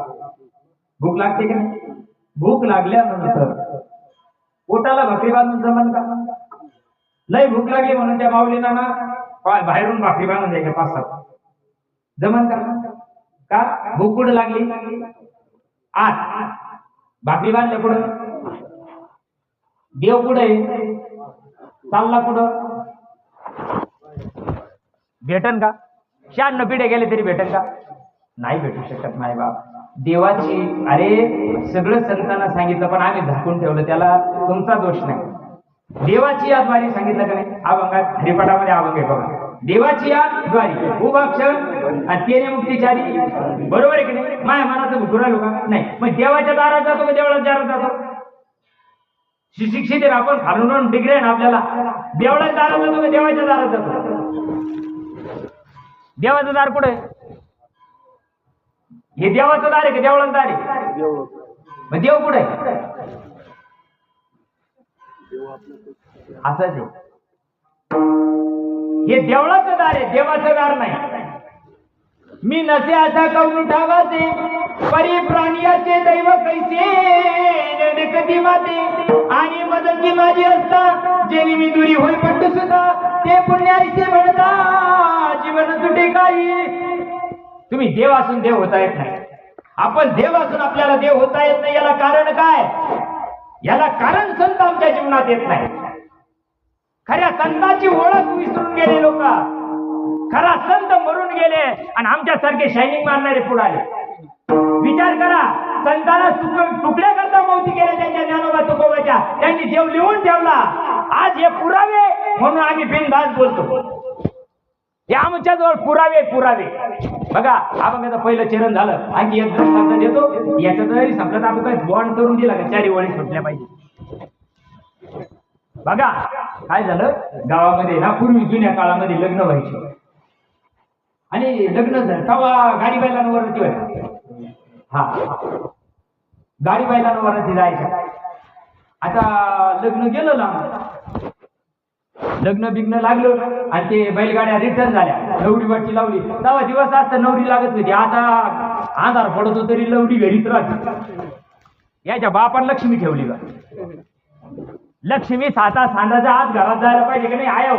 भूक लागते का नाही भूक लागल्यानंतर पोटाला भाकरी बांधून जमन का लय भूक लागली म्हणून त्या माऊलीना ना बाहेरून भाकरी बांधून द्यायच्या 5-7 जमन का भूक कुठं लागली आत भाकरी बांधल्या कुठं देव कुठे चालला कुठं भेटन का 96 पिढ्या गेले तरी भेटन का नाही भेटू शकत नाही बाप देवाची अरे सगळं संतांना सांगितलं पण आम्ही झाकून ठेवलं त्याला तुमचा दोष नाही देवाची या द्वारी सांगितलं का नाही अभंगात हरिपाठामध्ये अभंग आहे बघा देवाची या द्वारी उभाक्षर आणि तेने मुक्तीचारी बरोबर आहे की नाही माझ्या मनाचं भुकू राहिलो का नाही मग देवाच्या दारात जातो का देवळाच्या दारात जातो शिक्षित आपण खालून डिग्री आहे ना आपल्याला देवळाच्या दारात जातो का देवाच्या दारात जातो देवाचं दार कुठे हे देवाचं दार आहे का देवळाचं दार आहे? मग देव कुठे आहे? असंच आहे. हे देवळाचं दार आहे, देवाचं दार नाही. मी नसे असा करून उठावाचे परी प्राणियाचे दैव कैसे कधी माते आणि मदती माझी असता जेणे मी दुरी होई पट्ट सुद्धा ते पुण्याचे म्हणता जीवन तुटे काही. तुम्ही देव असून देव होता येत नाही. आपण देव असून आपल्याला देव होता येत नाही. याला कारण काय? याला कारण संत आमच्या जीवनात येत नाही. खऱ्या संतांची ओळख विसरून गेले लोक. खरा संत मरून गेले आणि आमच्यासारखे शायनिंग मारणारे पुढे आले. विचार करा, संतांना तुकड्या करता मौती केल्या त्यांच्या ज्ञानोबा तुकोबाच्या. त्यांनी देव लिहून ठेवला. आज हे पुरावे म्हणून आम्ही बिनधास्त बोलतो. हे आमच्याजवळ पुरावे बघा. आपण आता पहिलं चरण झालं. आणखी एक दृष्टांत देतो. याचं जरी संपलं आपण काही बॉन्ड करून दिला का 4 वळी सुटल्या पाहिजे. बघा काय झालं गावामध्ये ना, पूर्वी जुन्या काळामध्ये लग्न व्हायचे आणि लग्न झालं तेव्हा गाडी बैलांवरती व्हायचं. हा, गाडी बैलांवरती जायचं. आता लग्न गेलं ना, लग्न बिग्न लागलं आणि ते बैलगाड्या रिटर्न झाल्या. लवडी वाटची लावली. तेव्हा दिवस असता नवरी लागत होती. आता अंधार पडतो तरी लवडी घरीच राहते. याच्या बापान लक्ष्मी ठेवली का? लक्ष्मी साता सांडाच्या आत घरात जायला पाहिजे की नाही? आया हो,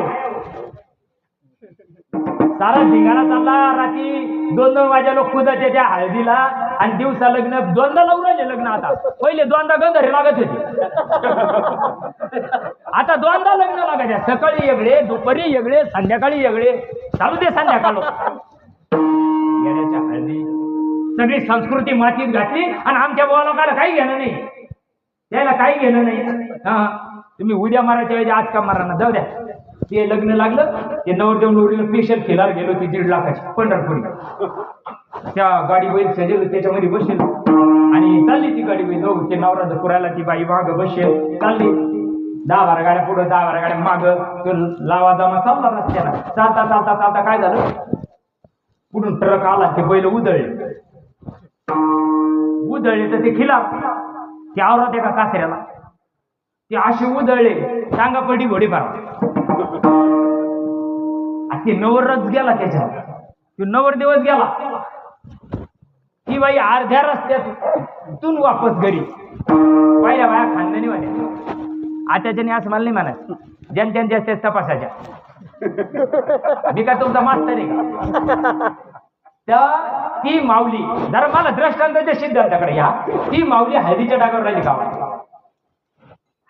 सारा धिंगाणा चालला. रात्री 2-2 वाजा लोक कुदायचे त्या हळदीला आणि दिवसा लग्न 2दा लावून राहिले लग्न. आता पहिले 2दा गंधरे लागत होते, आता 2दा लग्न लागायचे. सकाळी वेगळे, दुपारी वेगळे, संध्याकाळी वेगळे. चालू दे संध्याकाळ. येण्याच्या हळदी सगळी संस्कृती मातीत घातली आणि आमच्या बोला लोकांना काही घेणं नाही. त्याला काही घेणं नाही. हा, तुम्ही उद्या मारायच्या वेळी आज का मारा ना, जाऊ द्या. ते लग्न लागलं. ते नवरदेव नवरीला स्पेशल खेळायला गेलो. ती 1.5 लाखाची पंढरपुरी. त्या गाडी बैल सजेल त्याच्यामध्ये बसेल आणि चालली ती गाडी बैल. जाऊ ते नवरा पुरायला ती बाई माग बसेल. चालली 10-12 गाड्या पुढं, 10-12 गाड्या माग. तो लावा जमा चालला रस्त्याला. चालता चालता चालता काय झालं, पुढून ट्रक आला. ते बैल उधळले तर ते खिला ते आवरात एका कासऱ्याला. ते असे उधळले, टांगा पडी घोडी मारा. ते नवरच गेला त्याच्यात. तो नवरदेवच गेला. ती बाई अर्ध्या रस्त्यातून वापस घरी. पहिल्या बाया खानदानी वाल्या. आताच्याने असं मला नाही म्हणायचं. ज्यांच्या असते तपासाच्या. मी का तुमचा मास्तर आहे का? तर ती माऊली जरा मला दृष्टांताच्या सिद्धांताकडे या. ती माऊली हळदीच्या डागावर राहिली गावात.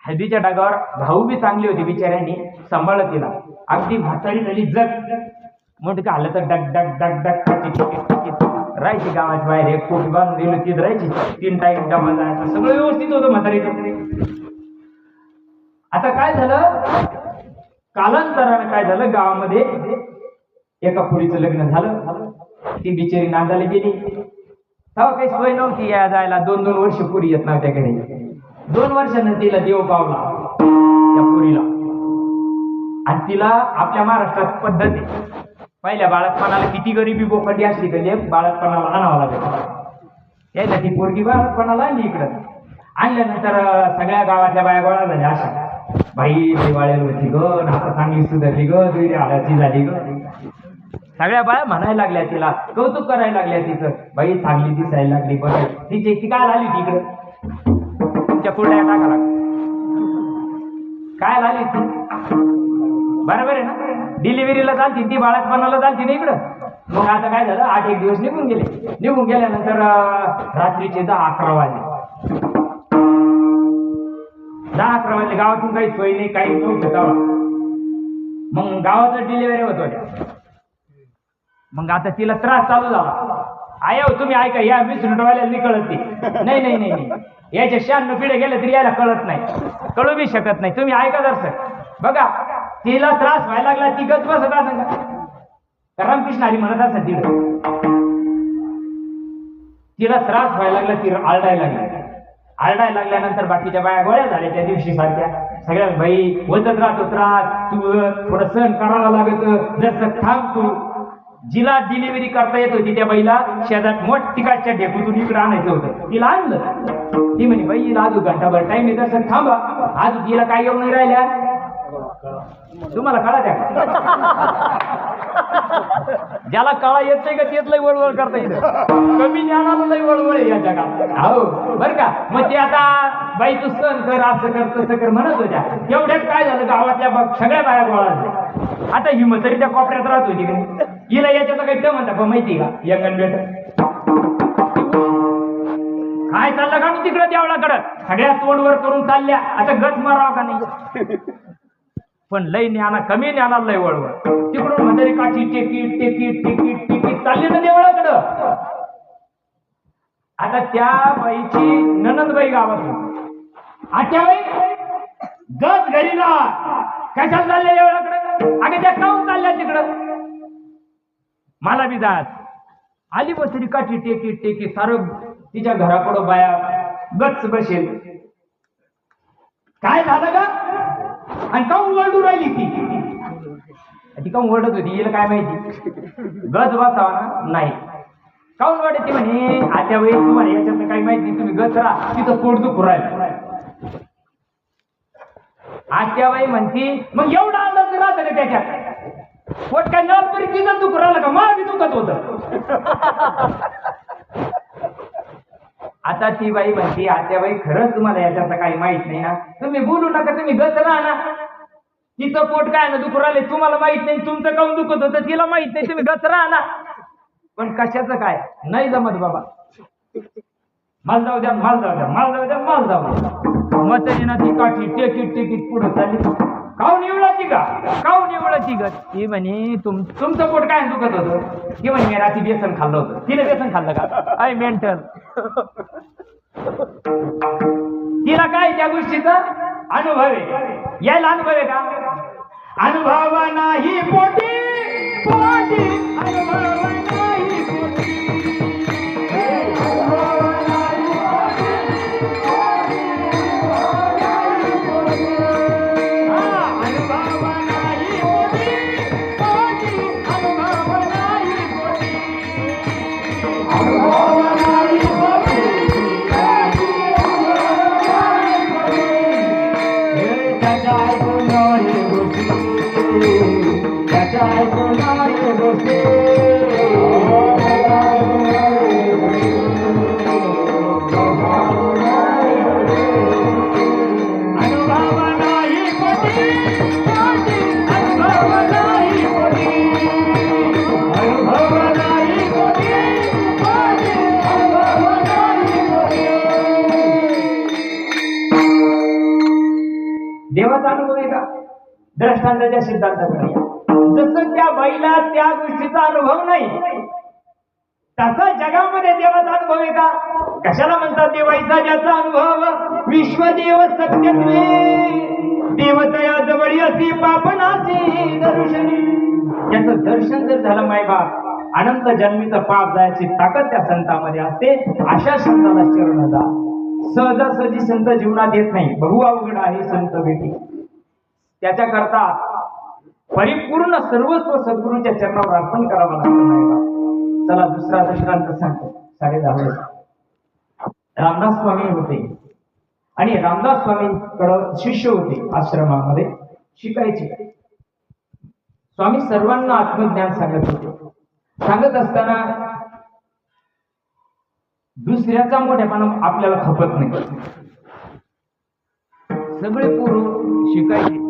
हळदीच्या डागावर भाऊ बी चांगली होती बिचाऱ्यांनी सांभाळत तिला. अगदी म्हातारी झाली जग. मोठं आलं तर डग डग डग डग राहायची गावाच्या बाहेर. एक कोटी बांधून दिलं तीच राहायची. 3 टाईम डबा जायचं. सगळं व्यवस्थित होतं म्हातारीचं. आता काय झालं, कालांतरानं काय झालं, गावामध्ये एका पुरीचं लग्न झालं. ती बिचारी नांदायला गेली. तेव्हा काही सोय नव्हती या जायला. 2-2 वर्ष पुरी येत नव्हत्या घरी. 2 वर्षानं तिला देव पावला त्या पुरीला. आणि तिला आपल्या महाराष्ट्रात पद्धत आहे. पहिल्या बाळातपणाला किती गरिबी बोकडी असली तरी बाळातपणाला आणावं लागत. यायला ती पोरगी बाळातपणाला आणली इकडं. आणल्यानंतर सगळ्या गावातल्या बाया गोळा झाल्या. अशा बाई दिवाळी होती ग, आता चांगली सुधारली ग, तुझी आळाची झाली ग. सगळ्या बाया म्हणायला लागल्या तिला, कौतुक करायला लागल्या तिचं. बाई चांगली दिसायला लागली. बरं ती काय आली तिकडं तुमच्या कुरड्या टाका लागली. काय आली ती? बरोबर आहे ना. डिलिव्हरीला चालती ती, बाळातपणाला चालती ना इकडं. मग आता काय झालं, 8-1 दिवस निघून गेले. निघून गेल्यानंतर रात्रीचे 10-11 वाजले. 10-11 वाजले. गावातून काही सोय नाही, काही नव्हतं. मग गावात डिलिव्हरी होत होत्या. मग आता तिला त्रास चालू झाला. आया तुम्ही ऐका, या 20 मिनिटवाल्याला नाही कळत ती. नाही याच्या 96 पिढ्या गेल्या तरी याला कळत नाही, कळू बी शकत नाही. तुम्ही ऐका दर्शक. बघा तिला त्रास व्हायला लागला. ती गच बसत असं का रामकृष्ण हरी म्हणत असत. तिला त्रास व्हायला लागला. ती आरडायला लागल्यानंतर बाकीच्या बाया गोळ्या झाल्या त्या दिवशी सारख्या. सगळ्या बाई होतच राहतो त्रास, तू थोडं सहन करावा लागत, जसं थांब तू. जिला डिलिव्हरी करता येत होती त्या बाईला शेजात मोठ तिकाटच्या ढेकूतून इकडे आणायचं होतं. तिला आणलं. ती म्हणे बाई हिला अजून घंटाभर टाइम येत असं थांबा. आज तिला काय येऊन नाही राहिल्या. तुम्हाला कळा द्या ज्याला कळा येत नाही का तेच लय वळवळ करता येतं. कमी ज्ञानाला लय वळवळ आहे या जगात. हो बर का. मग ते आता बाई तू सण कर असं कर तसं कर म्हणत होत्या. एवढ्यात काय झालं गावातल्या सगळ्या बाया गोळा झाल्या. आता ही म्हातारी त्या कोपऱ्यात राहत होती का हिला याच्याचा काही म्हणता पण माहिती का यंगन बेट काय चाललं का तिकडं देवळाकडं सगळ्या तोंडवर करून चालल्या. आता गच मारावं का नाही. पण लय ज्ञाना कमी ज्ञानाला लय वळवळ. तिकडून म्हातारी काठी टेकीट टेकीट टेकीट टेकीट चालली ना देवळाकडं. आता त्या बाईची ननंदबाई गावात आत्याबाई गच घरी ना कशाला चालल्या देवळाकडं. अगे त्या काहून चालल्या तिकडं. मला बी जात आली बस तरी काठी टेकीट टेकीट सारं तिच्या घराकडं बाया गच बसेल. काय झालं का आणि काहून वरडू राहिली ती काहून वरडत होती हिला काय माहिती. गज बसावा ना नाही काहून वाटते म्हणे आत्या वेळी तुम्हाला याच्यात काही माहिती नाही तुम्ही गज राहा तिथं पोट दुखू राहिलं. आत्याबाई म्हणती मग एवढा अंदाज राहत का त्याच्यात पोट काय नळ तरी तिथं दुखू राहिलं का मला बी दुखत होत. आता ती बाई म्हणती आत्याबाई खरंच तुम्हाला याच्यात काही माहित नाही ना तुम्ही बोलू नका तुम्ही गच राहा ना. तिचं पोट काय ना दुखू राहिले तुम्हाला माहित नाही तुमचं काऊन दुखत होतं तिला माहित नाही तुम्ही गच राहा ना. पण कशाचं काय नाही जमत बाबा. माल जाऊ द्या माल जाऊ द्या माल जाऊ द्या माल जाऊ द्या. मग ती काठी टेकीट टेकीट पुढे चालली. काऊन निवडाची का काऊन निवडाची ग. ती म्हणे तुमचं पोट काय दुखत होतं. ती म्हणे मी रात्री बेसन खाल्लं होतं. तिने बेसन खाल्लं का आय मेंटल. तिला काय त्या गोष्टीचा अनुभव आहे. यायला अनुभव आहे का. अनुभव नाही पोटी पोटी अनुभव नाही पोटी. देवाचा अनुभव आहे का दृष्टांताच्या सिद्धांताकडे. जसं त्या बाईला त्या गोष्टीचा अनुभव नाही तसा जगामध्ये देवाचा अनुभव आहे का. कशाला म्हणतात देवाचा ज्याचा अनुभव विश्वदेव सत्यत्वे देवतया जवळी असे पापनाचे दर्शनी. याचं दर्शन जर झालं मायबाप अनंत जन्मीचं पाप जायची ताकद त्या संतांमध्ये असते. अशा संताला शरण जा. सहजासहजी संत जीवनात येत नाही. बहु अवघड आहे संत भेटी. त्याच्याकरता परिपूर्ण सर्वस्व सद्गुरूच्या चरणावर अर्पण करावं लागतं नाही. चला दुसरा दृष्टांत सांगतो. 10:30 रामदास स्वामी होते आणि रामदास स्वामींकडं शिष्य होते. आश्रमामध्ये शिकायचे. स्वामी सर्वांना आत्मज्ञान सांगत होते. सांगत असताना दुसऱ्याचा मोठेपणा आपल्याला खपत नाही. सगळे पोरं शिकायचे.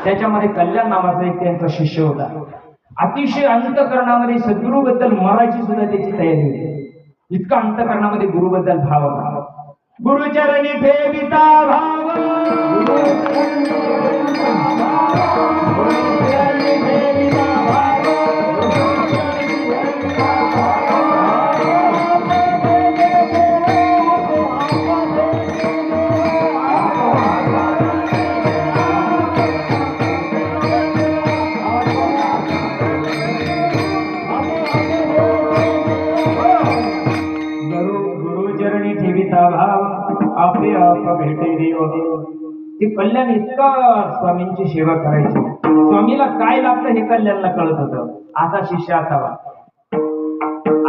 त्याच्यामध्ये कल्याण नावाचा एक त्यांचा शिष्य होता. अतिशय अंतःकरणामध्ये सद्गुरूबद्दल मराठी सुद्धा त्याची तयारी होती. इतका अंतःकरणामध्ये गुरुबद्दल भाव होता. गुरुचरणी ठेविता भाव आपले आप भेटे देव. ते कल्याण इतकं स्वामींची सेवा करायची. स्वामीला काय लागतं हे कल्याणला कळत होतं. असा शिष्य असावा,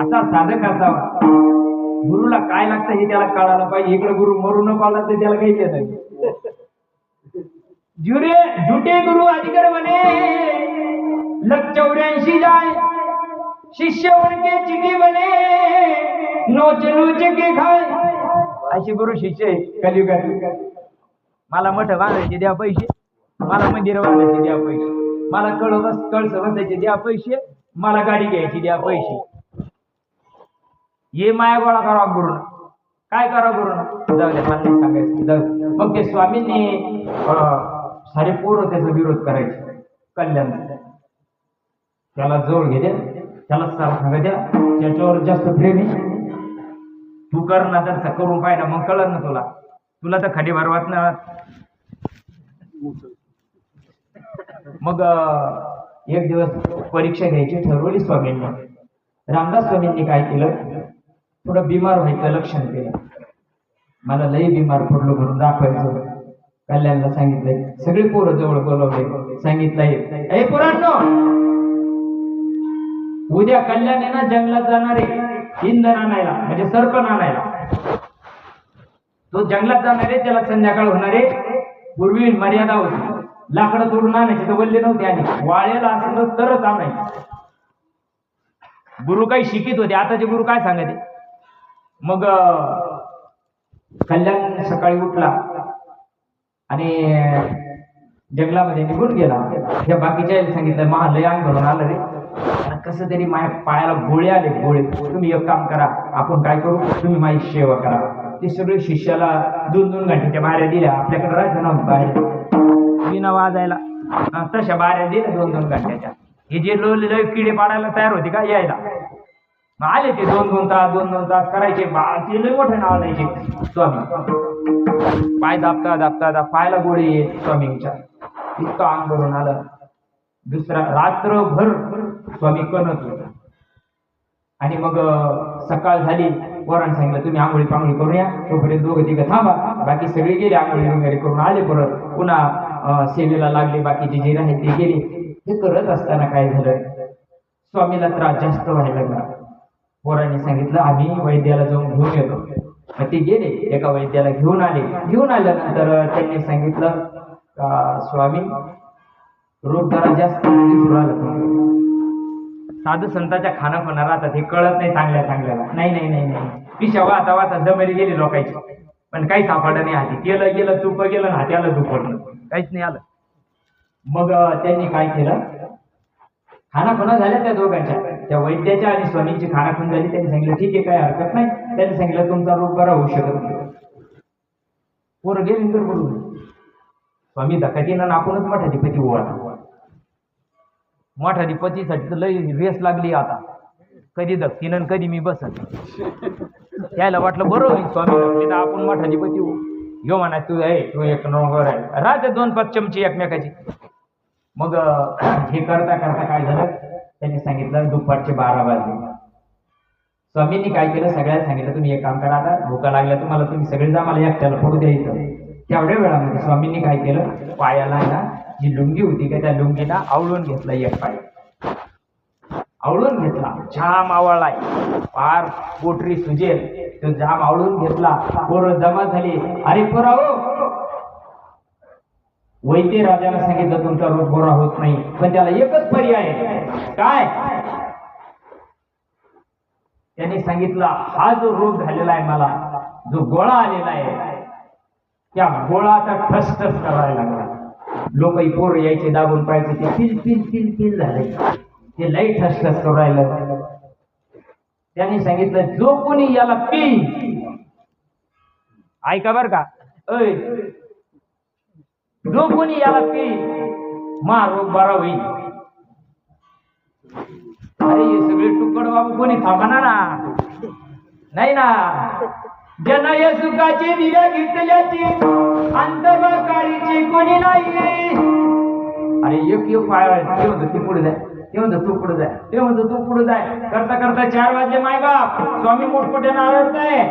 असा साधक असावा. गुरुला काय लागतं हे त्याला कळायला पाहिजे. इकडे गुरु मरू न पावला तर त्याला काही येत नाही. झुटे गुरु अधिकार म्हणे लग 84 जाय शिष्य उनके चिटी बने नोच नोच के खाय. अशी गुरु शिष्य आहे कलियुगात. मला मठ बांधायचे द्या पैसे, मला मंदिर बांधायचे द्या पैसे, मला कळस बसायचे द्या पैसे, मला गाडी घ्यायची द्या पैसे. ये माया गोळा करा गुरु, काय करा गुरु, जाऊ द्या मला नाही सांगायचं जाऊ. मग ते स्वामींनी सारे पोरं त्याचा विरोध करायचे. कल्याण त्याला जवळ घेते, त्याला सांगा द्या, त्याच्यावर जास्त प्रेम आहे, तू कर ना तसं करून पाहिजे मग कळत ना तुला, तुला तर खडी भरवत ना. मग एक दिवस परीक्षा घ्यायची ठरवली स्वामींनी. रामदास स्वामींनी काय केलं, थोडं बिमार व्हायचं लक्षण केलं. मला लई बिमार पडलो म्हणून दाखवायचं. कल्याणला सांगितलंय, सगळे पोरं जवळ बोलवले, सांगितलंय ए पोरांनो, उद्या कल्याण आहे ना जंगलात जाणारे इंधन आणायला, म्हणजे सरपण आणायला. तो जंगलात जाणारे, त्याला संध्याकाळ होणारे. पूर्वी मर्यादा होती, लाकडं तोडून आणायची तर वल्ले नव्हते आणि वाळेला असलं तरच आणायचं. गुरु काही शिकित होते, आताचे गुरु काय सांगायचे. मग कल्याण सकाळी उठला आणि जंगलामध्ये निघून गेला. त्या बाकीच्या सांगितलं महा लय अंग भरून आलं रे, कसं तरी माझ्या पायाला गोळे आले, गोळे. तुम्ही एक काम करा, आपण काय करू, तुम्ही माझी सेवा करा. ते सगळे शिष्याला 2-2 घंट्याच्या बाहेर दिल्या. आपल्याकडे राहायचं ना बाहेर विना वाजायला, तशा बाहेर दिल्या 2-2 घंट्याच्या. हे जे लय किडे पाडायला तयार होते का यायला, मग आले ते 2-2 तास 2-2 तास करायचे. ते लय मोठे नाव द्यायचे स्वामी. पाय दाबता दाबता पायाला गोळी येत स्वामींच्या, इतकं अंग भरून आलं. दुसरा रात्रभर स्वामी कणत होता. आणि मग सकाळ झाली, पोरांनी सांगितलं तुम्ही आंघोळी पांघोळी करून या. तोपर्यंत दोघं तिघं थांबा. बाकी सगळे गेले आंघोळी वगैरे करून आले. परत पुन्हा सेवेला लागले, बाकीचे जे राहिले ते गेले. हे करत असताना काय झालं, स्वामीला त्रास जास्त व्हायला लागला. पोरांनी सांगितलं आम्ही वैद्याला जाऊन घेऊन येतो. मग ते गेले, एका वैद्याला घेऊन आले. घेऊन आल्यानंतर त्यांनी सांगितलं स्वामी रोग जरा जास्त दिसून राहिला. साधू संतांच्या खाणं पण राहतात, हे कळत नाही चांगल्या चांगल्याला. नाही नाही नाही नाही पिशा वाता वाता जमेली गेली लोकांची, पण काही सापडलं नाही. आधी केलं गेलं, चुप गेलं, हात्याला दुखवलं, काहीच नाही आलं. मग त्यांनी काय केलं, खानाखुणा झाल्या त्या दोघांच्या, त्या वैद्याच्या आणि स्वामींची खानाखुण झाली. त्यांनी सांगितलं ठीक आहे, काय हरकत नाही. त्यांनी सांगितलं तुमचा रोग बरा होऊ शकत नाही. पोरं गेली तर बोलून स्वामी धकाटीनं आपणच मठाधिपती ओळख. मठाधिपतीसाठी तर लई रेस लागली आता, कधी धक्तीनं कधी मी बसत. त्याला वाटलं बरं होईल स्वामी धकले तर आपण मठाधिपती हो. घेऊ म्हणा तू आहे, तू एक नंबर आहे, राहते 2-5 चमची एकमेकाची. मग हे करता करता काय झालं, त्यांनी सांगितलं दुपारचे 12 वाजले. स्वामींनी काय केलं, सगळ्यांना सांगितलं तुम्ही एक काम करा, आता भूका लागल्या तुम्हाला, तुम्ही सगळे जा, मला एकट्याला फोडू द्यायचं. तेवढ्या वेळामध्ये स्वामींनी काय केलं, पायाला ना जी लुंगी होती का त्या लुंगीला आवळून घेतला. एक पाय आवळून घेतला, जाम आवळलाय, पार पोटरी सुजेल, तो जाम आवळून घेतला. पोरं जमा झाली. अरे पोरा हो, वैद्य राजाला सांगितलं तुमचा रोग गोरा होत नाही, पण त्याला एकच पर्याय आहे. काय? त्यांनी सांगितलं हा जो रोग झालेला आहे मला, जो गोळा आलेला आहे, त्या गोळाचा ठसठस करायला लागला. लोक पोर यायचे, दाबून पाहायचे, ते पिल पिल पिल पिल झाले, ते लई ठसठस करू राहिलं. त्यांनी सांगितलं जो कोणी याला पी, ऐका बर का, ऐ जो कोणी याला पी मा रोग बरा होईल. अरे हे सगळे तुकड बाबू कोणी थांबणार ना, नाही ना. ज्यांना या सुखाची दिल्या घेतल्याची अंतबा काळीची कोणी नाही. अरे एक पाय ते म्हणतो ती पुढे जाय, ते म्हणतो तू पुढे जाय, ते म्हणतो तू पुढे जाय. करता करता 4 वाजले. माय बाप स्वामी मोठमोठ्यानं आरडताय.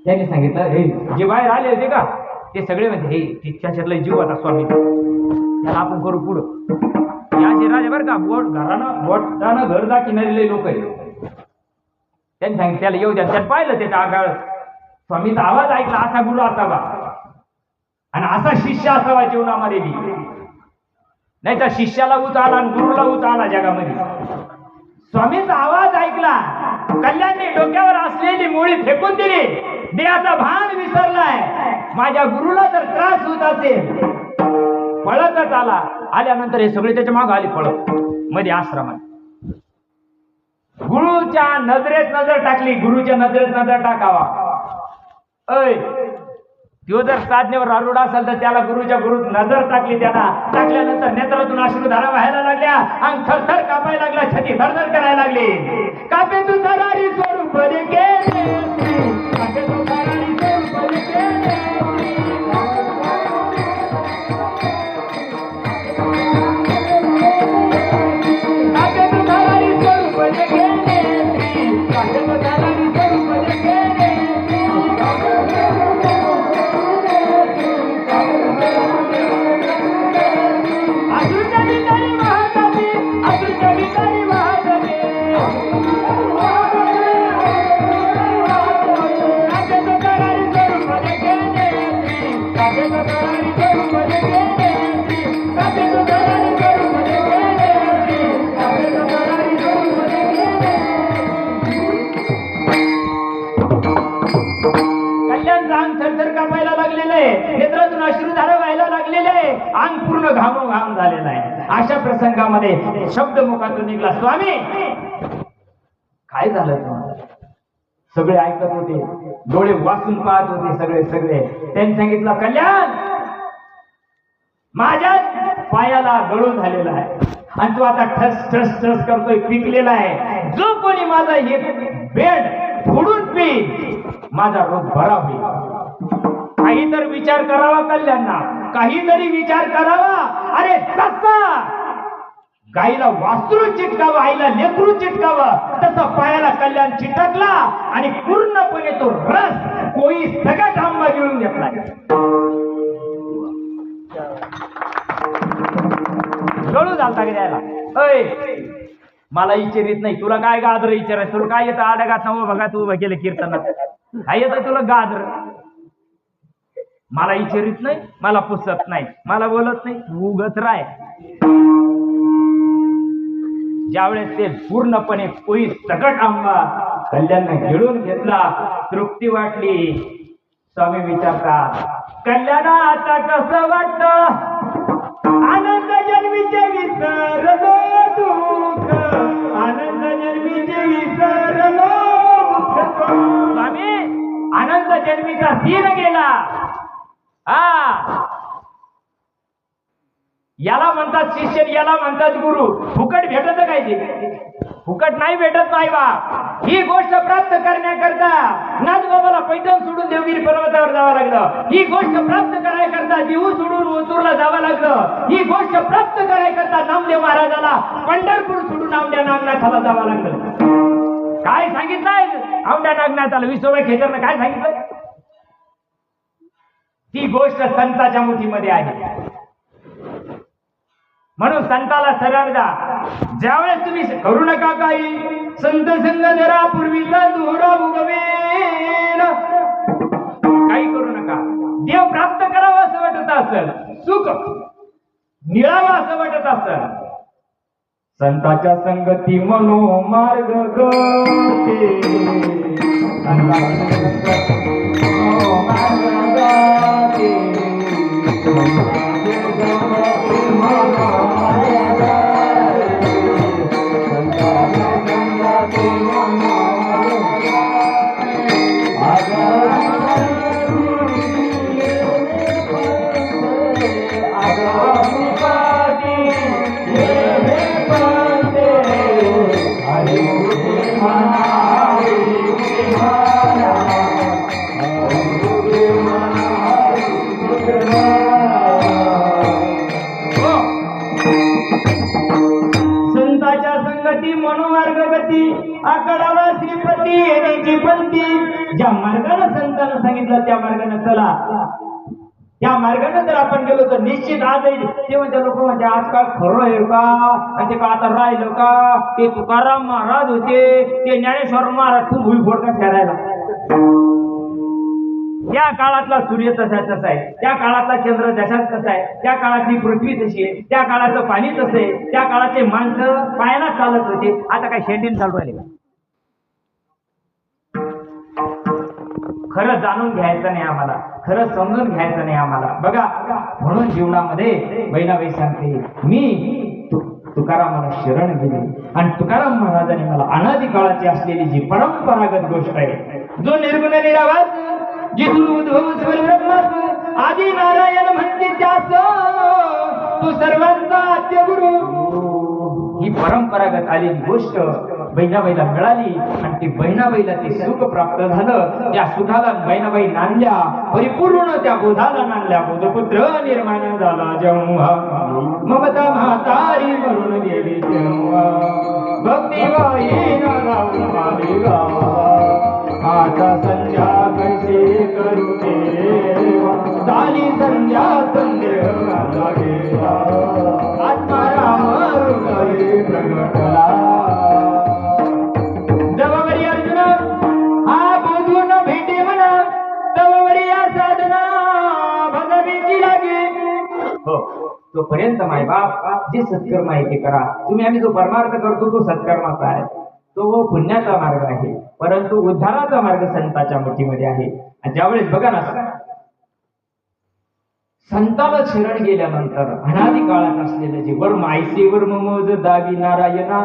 त्यांनी सांगितलं हे जे बाहेर आले होते का ते सगळे म्हणजे हे त्याच्यातला जीव आता स्वामी त्याला आपण करू पुढं याचे राजे बरं का बोटानं घर दाखिणारे लोक आहेत. त्यांनी सांगितलं त्याला येऊ द्या. त्यानं पाहिलं त्याच्या आगाळ स्वामीचा आवाज ऐकला असा गुरु असावा आणि असा शिष्य असावा जीवनामध्ये बी. नाही तर शिष्याला उच आला आणि गुरुला उच आला जगामध्ये. स्वामीचा आवाज ऐकला कल्याणने डोक्यावर असलेली मोळी फेकून दिली. देहाचा भान विसरलाय. माझ्या गुरुला जर त्रास होत असेल पळतच आला. आल्यानंतर हे सगळे त्याच्या मागे आले पळत मध्ये आश्रमात. गुरुच्या नजरेत नजर टाकली. गुरुच्या नजरेत नजर टाकावा. अय तो जर साधनेवर आरूढ असेल तर त्याला गुरुच्या गुरुत नजर टाकली. त्याला टाकल्यानंतर नेत्रातून अश्रुधारा व्हायला लागल्या. अंग थरथर कापायला लागला. छाती थरथर करायला लागली. कापे तू तरारी स्वरूप केले. कापे तू तरारी स्वरूप केले. कापे तू तरारी स्वरूप केले. कापे तू तरारी स्वरूप केले. नेत्रातून अश्रुधारा व्हायला लागलेले आहे. अंग पूर्ण घाम झालेला आहे. अशा प्रसंगामध्ये शब्द मुखातून निघला स्वामी काय झालं तुम्हाला. सगळे ऐकत होते. डोळे वाचून पाहत होते सगळे. त्यांनी सांगितलं कल्याण माझ्या पायाला गळू झालेला आहे आणि तो आता ठस ठस ठस करतोय. पिकलेला आहे. जो कोणी माझा हे बेड फोडून पिईल माझा रोग बरा होईल. काहीतरी विचार करावा कल्याणना. काहीतरी विचार करावा. अरे तसा गाईला वासरू चिटकावं आईला लेकरू चिटकावं तसं पायाला कल्याण चिटकला आणि पूर्णपणे तो रस कोई सगळ्यात आंबा गिळून घेतला. गळू झालता की द्यायला. अय मला इचारित नाही तुला काय गादर विचारायचं. तुला काय येतं आडगात नवं बघा तू उभं केलं कीर्तनात. काय येतं तुला गादर. मला इचारित नाही. मला पुसत नाही. मला बोलत नाही. उगत राय. ज्यावेळेस ते पूर्णपणे कोई सगट आंबा कल्याणने गिळून घेतला तृप्ती वाटली. स्वामी विचारतात कल्याणा आता कसं वाटत. आनंद जन्मीचे विसरलो दुःख. आनंद जन्मीचे विसरलो दुःख. स्वामी आनंद जन्मीचा सीन गेला. याला म्हणतात शिष्य याला म्हणतात गुरु. फुकट भेटत काय ते. फुकट नाही भेटत नाही बा. ही गोष्ट प्राप्त करण्याकरता नाथबाबाला पैठण सोडून देवगिरी पर्वतावर जावं लागलं. ही गोष्ट प्राप्त करायकरता देऊ सोडून ओतूरला जावं लागलं. ही गोष्ट प्राप्त करायकरता नामदेव महाराजाला पंढरपूर सोडून औंढ्या नागनाथाला जावं लागलं. काय सांगितलंय औंढ्या नागनाथाला विसोबा खेचरनं काय सांगितलं. ती गोष्ट संताच्या मुठीमध्ये आहे. म्हणून संताला सरळ द्या. ज्यावेळेस तुम्ही करू नका काही संत संग जरा पूर्वीचा दोरा उगवेल. काही करू नका. देव प्राप्त करावा असं वाटत असेल. सुख मिळावा असं वाटत असेल. संताच्या संगती मनो मार्ग गते. आकडावा श्रीपती येण्याची पंथी. ज्या मार्गाने संतांना सांगितलं त्या मार्गाने चला. त्या मार्गाने जर आपण गेलो तर निश्चित आज येईल. ते म्हणजे लोक म्हणजे आजकाल खरं आहे का आणि ते का आता राहिलं का, ते तुकाराम महाराज होते, ते ज्ञानेश्वर महाराज खूप भुईफोड का ठरायला. त्या काळातला सूर्य तसा आहे, त्या काळातला चंद्र जशाच तसा आहे, त्या काळातली पृथ्वी तशी आहे, त्या काळातलं पाणी तसं आहे, त्या काळातले माणसं पायाला चालत होते. आता काय शेंडीन चालू राहिले का? खरं जाणून घ्यायचं नाही आम्हाला, खरं समजून घ्यायचं नाही आम्हाला. बघा म्हणून जीवनामध्ये बहिणाबाई सांगते, मी तुकारामाला शरण गेले आणि तुकाराम महाराजांनी मला अनादी काळाची असलेली जी परंपरागत गोष्ट आहे, जो निर्गुण निरावास जिथून उद्भव ब्रह्मास आदी नारायण म्हणते त्यास तू सर्वांचा आद्य गुरु, ही परंपरागत आलेली गोष्ट बहिणाबाईला मिळाली आणि ती बहिणाबाईला ते सुख प्राप्त झालं. त्या सुखाला बहिणाबाई नांदल्या, परिपूर्ण त्या बोधाला नांदल्या. बोधपुत्र निर्माण झाला जेव्हा, ममता म्हातारी म्हणून गेली तेव्हा, भक्तिबाई नागावा आता संध्या कशी करू देवा, झाली संध्या संदेह गेला, आत्माराम हृदय प्रगटला. जबाबदारी अर्जुन हा बोधून भेटे म्हणा, जबाबदारी या साधना भगवीची लागे. हो, तोपर्यंत मायबाप जे सत्कर्म आहे ते करा. आम्ही जो परमार्थ करतो तो सत्कर्माचा आहे, तो पुण्याचा मार्ग आहे, परंतु उद्धाराचा मार्ग संताच्या मुठीमध्ये आहे. आणि ज्यावेळेस बघा ना, संताला शरण गेल्यानंतर अनादी काळात असलेलं जे वर्म आयसे वर्म मोज दावी नारायणा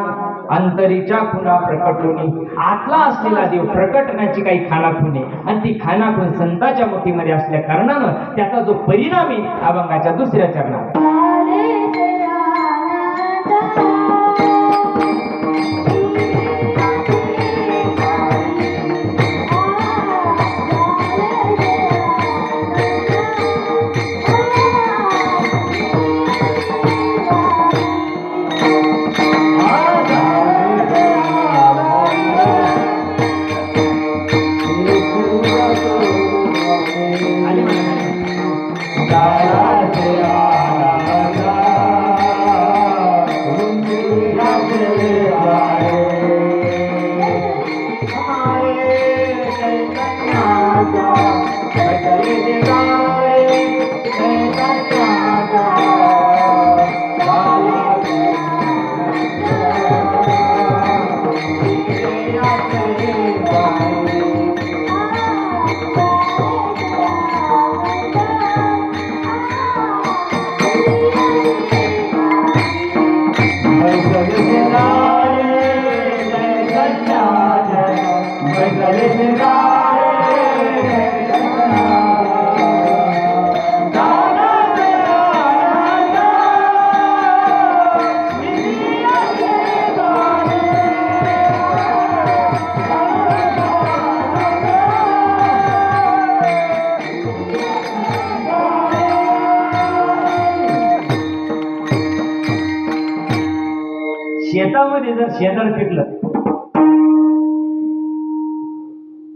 अंतरीच्या खुणा प्रकटोनी, आतला असलेला देव प्रकटण्याची काही खानाखुणे आणि ती खानाखुण संताच्या मुठीमध्ये असल्या कारणानं त्याचा जो परिणाम आहे अभंगाच्या दुसऱ्या चरणात. शेतामध्ये जर शेजार पिकलं,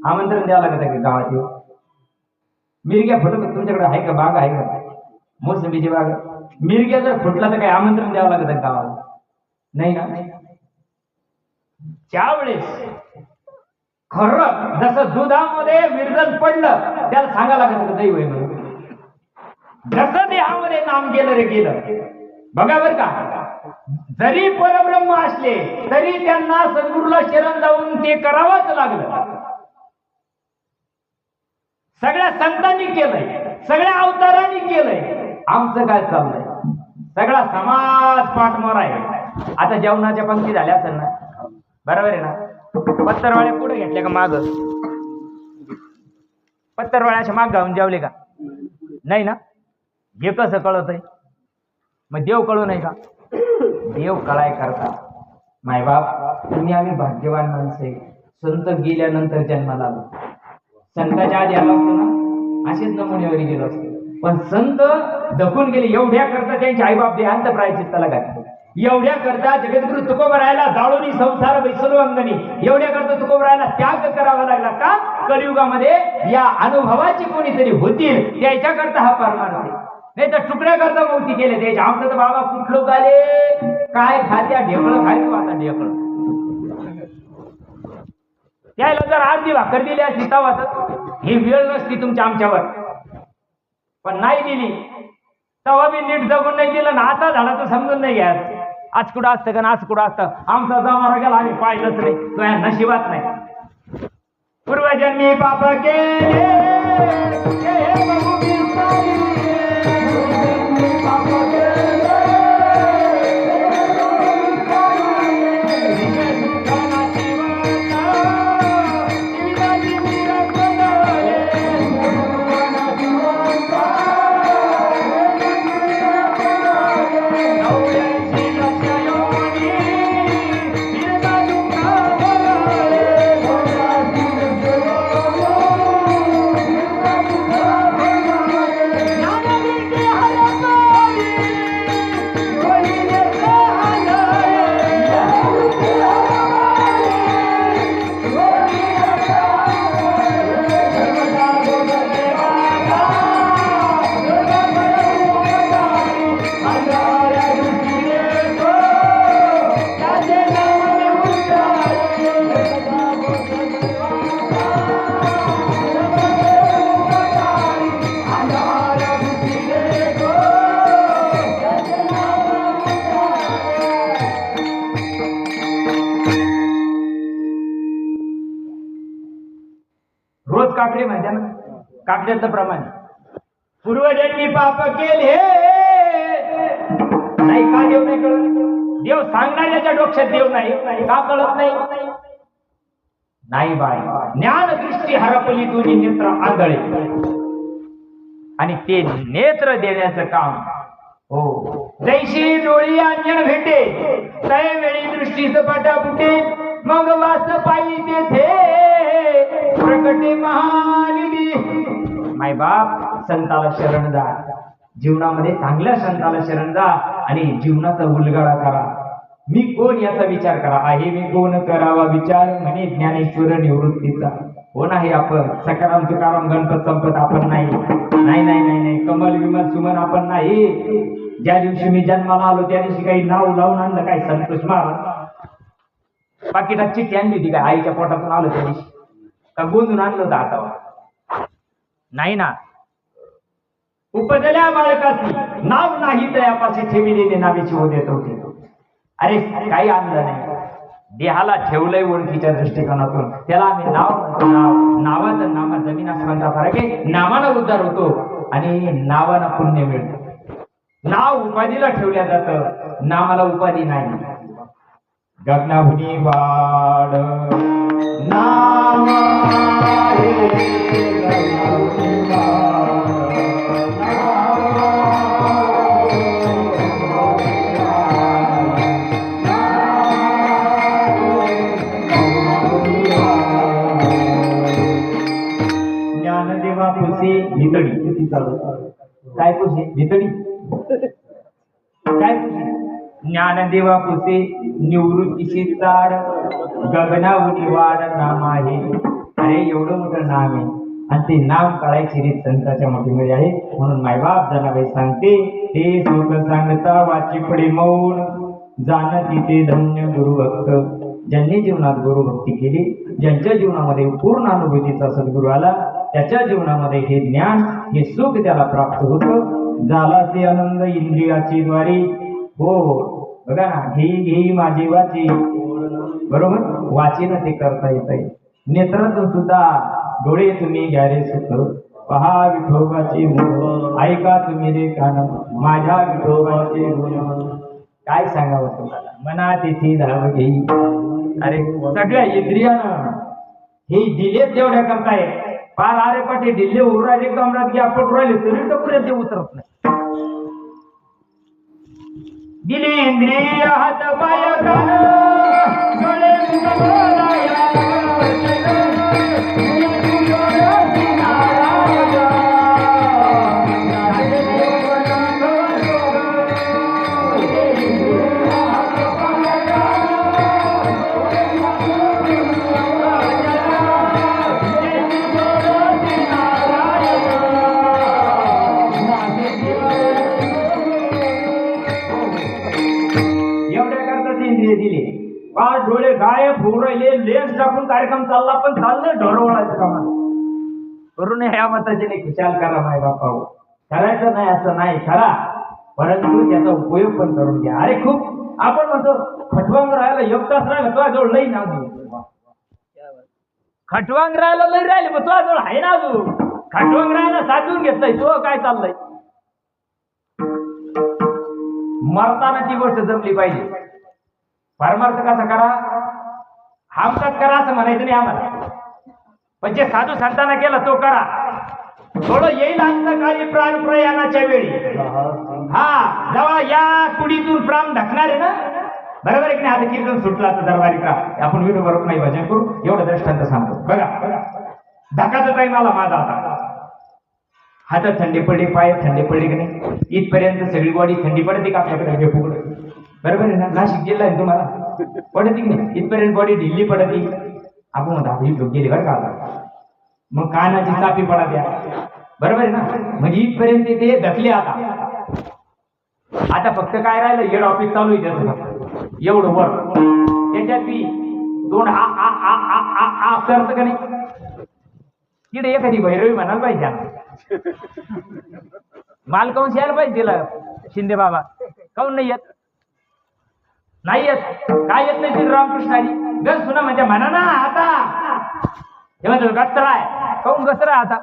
आमंत्रण द्यावं लागत की गावात येऊ. मिरग्या फुटत तुमच्याकडे आहे का? बाग आहे का? मोसंबीची बाग. मिरग्या जर फुटला तर काही आमंत्रण द्यावं लागत गावाला? नाही ना. त्यावेळेस खरं जसं दुधामध्ये विरजन पडलं त्याला सांगायला लागत होतं दैव आहे म्हणून. जसं देहामध्ये नाम गेलं रे गेलं. बघा बर का, जरी परब्रह्म असले तरी त्यांना सद्गुरूला शरण जाऊन ते करावंच लागलं. सगळ्या संतांनी केलंय, सगळ्या अवतारांनी केलंय. आमचं काय चाललंय? सगळा समाज पाठमोर आहे. आता जेवणाच्या पंक्ती झाल्या असेल ना, बरोबर आहे ना. पत्तरवाळ्या पुढे घेतल्या का माग? पत्तरवाळ्याच्या माग घालून जेवले का? नाही ना. हे कसं कळत आहे? मग देव कळू नाही का? देव कळाय करता. मायबाप तुम्ही आम्ही भाग्यवान माणसे. संत गेल्यानंतर जन्माला आलो. संताच्या आधी आला असतो ना असेच नमुनेवर गेलो असतो. पण संत दखून गेले. एवढ्या करता त्यांचे आईबाप देहांत प्रायचित्ताला घातले. एवढ्या करता जगद्गुरु तुकोबरायला जाळोनी संसार बैसलो अंगणी. एवढ्या करता तुकोबरायला त्याग करावा लागला. का? कलियुगामध्ये या अनुभवाची कोणीतरी होतील त्याच्याकरता हा परमार्थ आहे. नाही तर तुकड्या करता मोती केले त्याच्या. आमचं तर बाबा कुठलं झाले काय खात्या ढेकळं खायचो आता ढेकळं. त्याला जर अर्धी भाकर दिली असती तवा ही वेळ नसती तुमच्या आमच्यावर, पण नाही दिली तवा बी नीट जगून नाही दिलं ना. आता झाला तर समजून नाही घ्या आज कुठं असतं का आज कुठं असतं. आमचा जमाना गेला आम्ही पाहिलंच नाही. तो या नशिबात नाही. पूर्वजन्मी पाप केले पाप काकडे म्हणते ना काकड्याचं प्रमाण. पूर्वजन्मी पाप केले नाही का देव नाही कळत. देव सांगणाऱ्याच्या डोक्यात देव नाही का कळत नाही. नाही बाय ज्ञान दृष्टी हरपली तुझी नेत्र आंधळे आणि ते नेत्र देण्याचं काम हो. जैशी डोळी अंजन भेटे तय वेळी दृष्टीच पाटा फुटे मग वास पायी तेथे प्रकटे महानिधी. माय बाप संताला शरण जा. जीवनामध्ये चांगल्या संताला शरण जा आणि जीवनाचा उलगडा करा. मी कोण याचा विचार करा. आहे मी कोण करावा विचार म्हणे ज्ञानेश्वर निवृत्तीचा. कोण आहे आपण. सकाराम तुकाराम गणपत संपत आपण नाही. नाही नाही नाही नाही कमल विमल सुमन आपण नाही. ज्या दिवशी मी जन्माला आलो त्या दिवशी काही नाव लावून आणलं काय संतोष महाराज पाकिटात चिठ्ठी आणली होती काय आईच्या पोटातून आलो त्या दिवशी का गोंधून आणलं होतं हातावर. नाही ना. उपजल्या बाळकाची नाव नाही दयापाशी ठेविलेले नावेची हो देत होते. अरे काही आणलं नाही. देहाला ठेवलंय ओळखीच्या दृष्टिकोनातून. त्याला आम्ही नाव नावाचं नामा जमीन आसमानचा फरक आहे. नावानं उद्धार होतो आणि नावानं पुण्य मिळतं. नाव उपाधीला ठेवल्या जातं नामाला उपाधी नाही. गगनाभुनी वाड नाम ज्ञानदेवा पुसे भितडी काय पुसे भितडी काय पुसे ज्ञानदेवा पुसे निवृत्तीशी ताड गगनावनी वाड नाम आहे. अरे एवढं मोठं नाम आहे आणि ते नाम काढायची रीत संतांच्या मोठीमध्ये आहे. म्हणून मायबाप जनाबाई सांगते हे सुख सांगता वाची पडे मौन जाण तिथे धन्य गुरुभक्त. ज्यांनी जीवनात गुरुभक्ती केली ज्यांच्या जीवनामध्ये पूर्ण अनुभूतीचा सद्गुरू आला त्याच्या जीवनामध्ये हे ज्ञान हे सुख त्याला प्राप्त होतं. झाला ते आनंद इंद्रियाची द्वारी हो. बघा ना घे घे माझी वाची बरोबर वाचीनं ते करता येत आहे. नेत्रातून सुद्धा डोळे तुम्ही घ्यारे सुख पहा विठोबाची गुण ऐका तुम्ही रे कान माझ्या विठोबाचे गुण. काय सांगावं तुम्हाला मना तिथे धाव घेई. अरे सगळ्या इंद्रियानं हे दिले तेवढ्या करताय फार आरे पाठी दिल्ले उराले कमरात घ्या पट राहिले तरी तर पुढे ते उतरत नाही. दिली इंद्रिय हात पाय कान डोळे फार डोळे गायब होऊन राहिले, लेन्स टाकून कार्यक्रम चालला, पण चाललं ढोरवळायचं कामा करून ह्या मताचे नाही खुशाल करा माय बापा. करायचं नाही असं नाही करा, परंतु त्याचा उपयोग पण करून घ्या. अरे खूप आपण म्हणतो खटवांग राहायला एक तास राहिला तुझ्या जवळ लई ना अजून, खटवांग राहायला लई राहिले पण तुझ्या जवळ आहे ना अजून. खटवांग राहायला साठवून घेतलंय तो काय चाललंय. मरताना ती गोष्ट जमली पाहिजे. परमार्थ कसा करा, हमकाच करा असं म्हणायचं नाही आम्हाला, पण जे साधू संतांना केलं तो करा. थोडं येईल अंतकाळी प्राण प्रयाणाच्या वेळी, हा जेव्हा या कुडीतून प्राण ढकणार आहे ना, बरोबर आहे की नाही. आता कीर्तन सुटला तर दरबारी का आपण विरोबरोबर नाही भजन करू, एवढं दृष्टांत सांगतो बघा. ढकाचा टाइम आला माझा, आता हातात थंडी पडली, पाय थंडी पडली की नाही, इथपर्यंत सगळी बॉडी थंडी पडते का आपल्याकडे हे फुगड, बरोबर आहे ना. नाशिक जिल्हा आहे तुम्हाला, पडते की नाही, इथपर्यंत बॉडी ढिल्ली पडते. आपण म्हणतो ही लोक गेली बरं का आता, मग कानाची चापी पडा द्या, बरोबर आहे ना. म्हणजे इथपर्यंत ते ढकले. आता फक्त काय राहिलं, हेड ऑफिस चालू आहे त्याचं एवढं वर, त्याच्यात बी दोन आ करत का नाही. तिकडे एखादी भैरवी म्हणायला पाहिजे, मालकांश यायला पाहिजे तिला. शिंदे बाबा काऊन नाही येत, नाही येत, काय येत नाही तिला रामकृष्णारी गण सुना म्हणजे म्हणा ना. आता हे गचरा आहे, काऊन गचरा आता,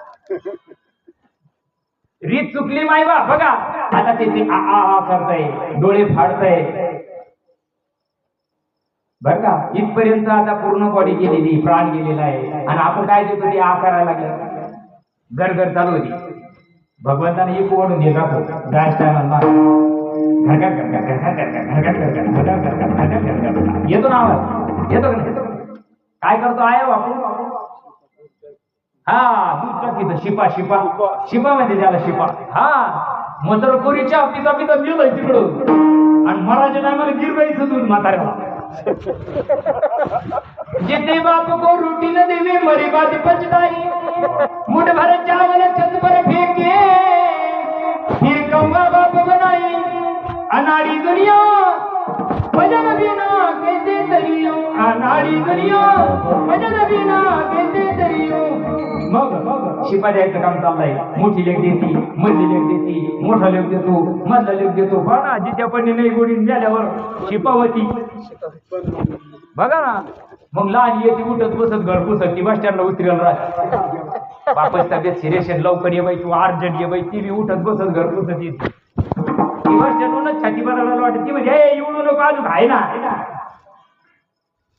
रीत चुकली माय बा बघा. आता ते आ करताय, डोळे फाडताय बर का. इथपर्यंत आता पूर्ण बॉडी गेलेली, प्राण गेलेला आहे, आणि आपण काय देतो ते आ करायला लागलं, गरगर चालू होती. भगवंताने एक ओढून देत राहतो गॅस टायमाला, येतो ना आवाज, येतो का नाही. काय करतो आहे आपण, हा दूध टाकीत शिपा शिपा शिपा म्हणजे त्याला शिपा. हा मत्रपुरीच्या पिता पिता गेलोय तिकडं, आणि महाराजा टायमाला गिरवायचं दूध म्हाताऱ्याला. जिते बाप को रोटी न देवे मरी बात पचताई, मुठ भर चावल छत पर फेंके, फिर कौवा बाप बनाई. अनाड़ी दुनिया भजन बिना कैसे तरियो, अनाड़ी दुनिया भजन बिना कैसे तरियो. मग शिपा द्यायचं काम चाललंय. मोठी लेख देती, मधली लेख देती, मोठा लेख देतो, मधला लेख देतो. बघा जिथे पण नाही गोडी झाल्यावर शिपावती बघा ना. मग लहान येते उठत बसत घर पुसत ती बस स्टँडला उतरायला राहते. वापस तब्येत सिरियस लवकर ये बाई, तू अर्जंट ये बाई, ती बी उठत बसत घर पुसत येते. ती बस स्टँडवरूनच छाती बनायला वाटत, ती म्हणजे हे एवढू नको अजून आहे ना,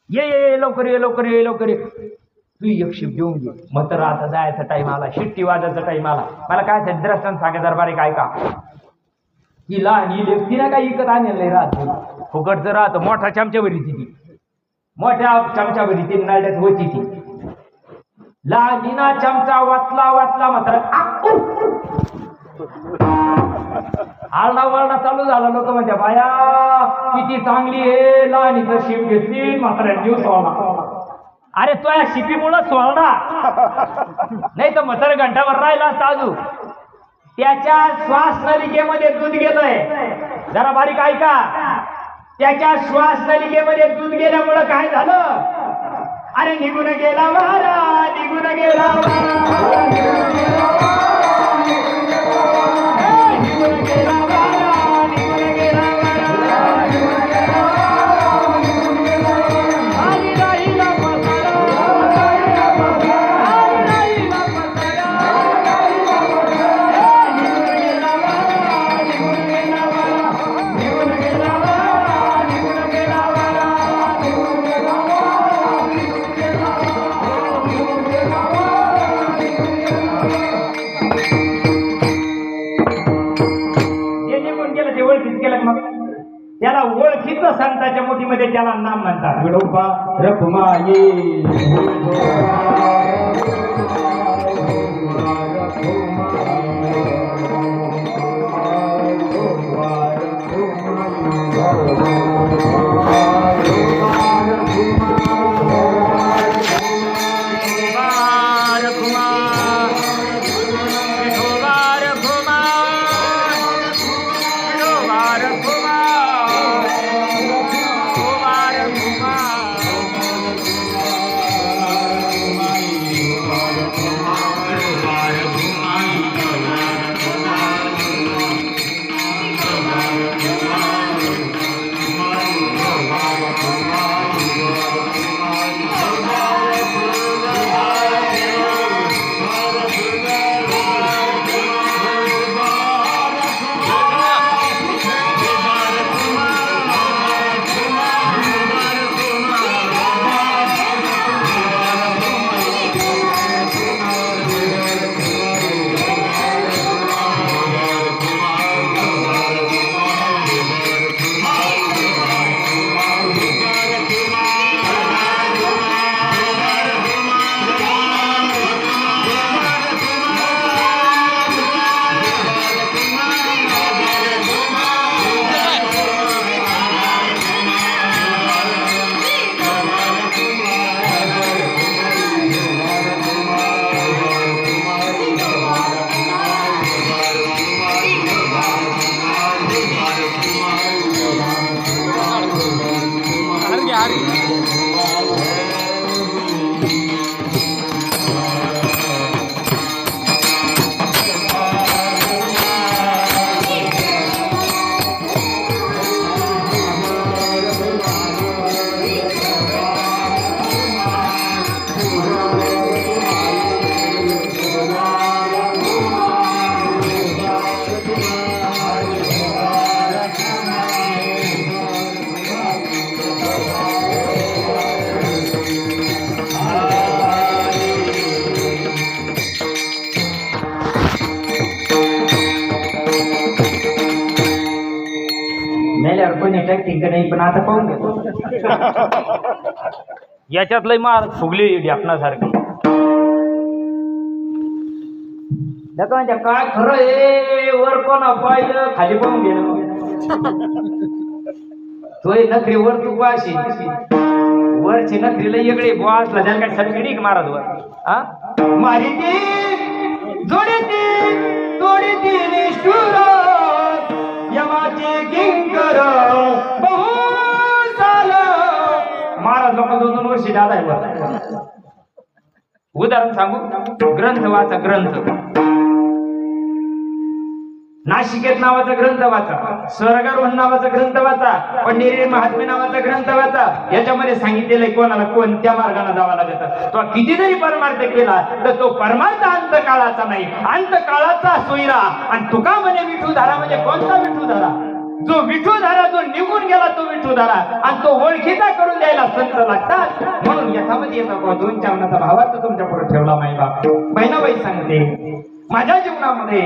ये लवकर ये लवकर ये लवकर ये. तू एक शिप घेऊन घे. मग तर आता जायचा टाइम आला, शिट्टी वाजायचा टाइम आला. मला काय द्रष्टांत सांगा दरबारी काय का, ही लहान ही लेखती ना काय इकत आणलेलं राहत, फुकटचं राहतं. मोठा चमच्यावरी ती, मोठ्या चमच्यावरी ती नळ्यात होती ती. लहानीना चमचा वाचला वाचला मात्र आळणा वळणा चालू झाला. लोक म्हणजे बाया किती चांगली आहे, लहानीचं शिप घेतली मात्र जीव सोडला. अरे तो या शिपीमुळं सोडला, नाही तर म्हातारा घंटाभर राहिला असता अजून. त्याच्या श्वास नलिकेमध्ये दूध गेलंय, जरा बारीक ऐका. त्याच्या श्वास नलिकेमध्ये दूध गेल्यामुळं काय झालं, अरे निघून गेला वारा, निघून गेला वारा, निघून गेला वारा, निघून गेला वारा, निघून गेला वारा, निघून गेला वारा, निघून गेला वारा, निघून गेला वारा. आणि राहिला पसारा, राहिला पसारा, राहिला पसारा, निघून गेला वारा, निघून गेला वारा, निघून गेला वारा, निघून गेला वारा, निघून गेला वारा, निघून गेला वारा, निघून गेला वारा, निघून गेला वारा. जे निघून गेलं ते ओळखीच केलं. मग त्याला ओळखीचं संतांच्या मोठीमध्ये त्याला नाम म्हणतात, विडोबा रखुमाई. कुमार कठीण का नाही पण आता पाहून घेतो याच्यात लय मार फुगली ढ्यापणासारखी म्हणजे काय खरं हे वर कोणा पाहिलं खाली पाहून गेलं तोय नखरी वर तू अशी वरची नखरीला वेगळी बुवा असला त्याला काय सटकिडी महाराज वर हा मारी ती जोडी ती तोडी ती निष्ठुर यमाचे किंकर बहु झालं महाराज लोक 2-2 वर्षी दादा आहे उदाहरण सांगू ग्रंथ वाचा ग्रंथ नाशिकेत नावाचा ग्रंथ वाचा स्वर्गारोहण नावाचा ग्रंथ वाचा पंढरी महात्मे नावाचा ग्रंथ वाचा याच्यामध्ये सांगितलेलं कोणाला कोणत्या मार्गाने जावं लागतं तो किती जरी परमार्थ केला तर तो परमार्थ अंत काळाचा नाही अंत काळाचा सोयरा आणि तुका म्हणे विठूधारा म्हणजे कोणता विठूधारा जो विठूधारा जो निघून गेला तो विठूधारा आणि तो ओळखीचा करून द्यायला संत लागतात म्हणून याच्यामध्ये येतो 2 चरणाचा भावार्थ तुमच्या पुढे ठेवला माई बाप बहिणाबाई सांगते माझ्या जीवनामध्ये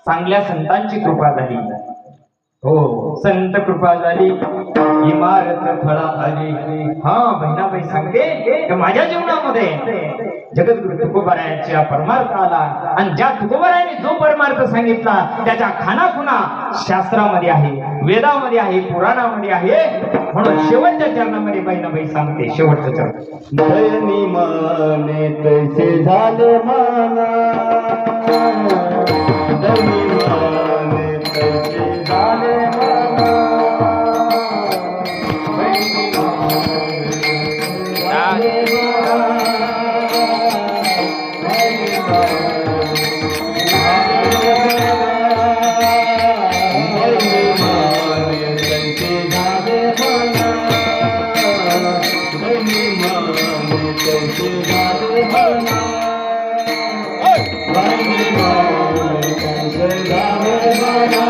चांगल्या संतांची कृपा झाली हो संत कृपा झाली इमारत फळा आली हा बहिणाबाई सांगते माझ्या जीवनामध्ये जगद्गुरु तुकोबारायांचा परमार्थ आला आणि ज्या तुकोबारायांनी जो परमार्थ सांगितला त्याच्या खानाखुना शास्त्रामध्ये आहे वेदामध्ये आहे पुराणामध्ये आहे म्हणून शेवटच्या चरणामध्ये बहिणाबाई सांगते शेवटचं चरण दयनी माने तैसे झाले माना दयनी माने तैसे झाले माना Bye.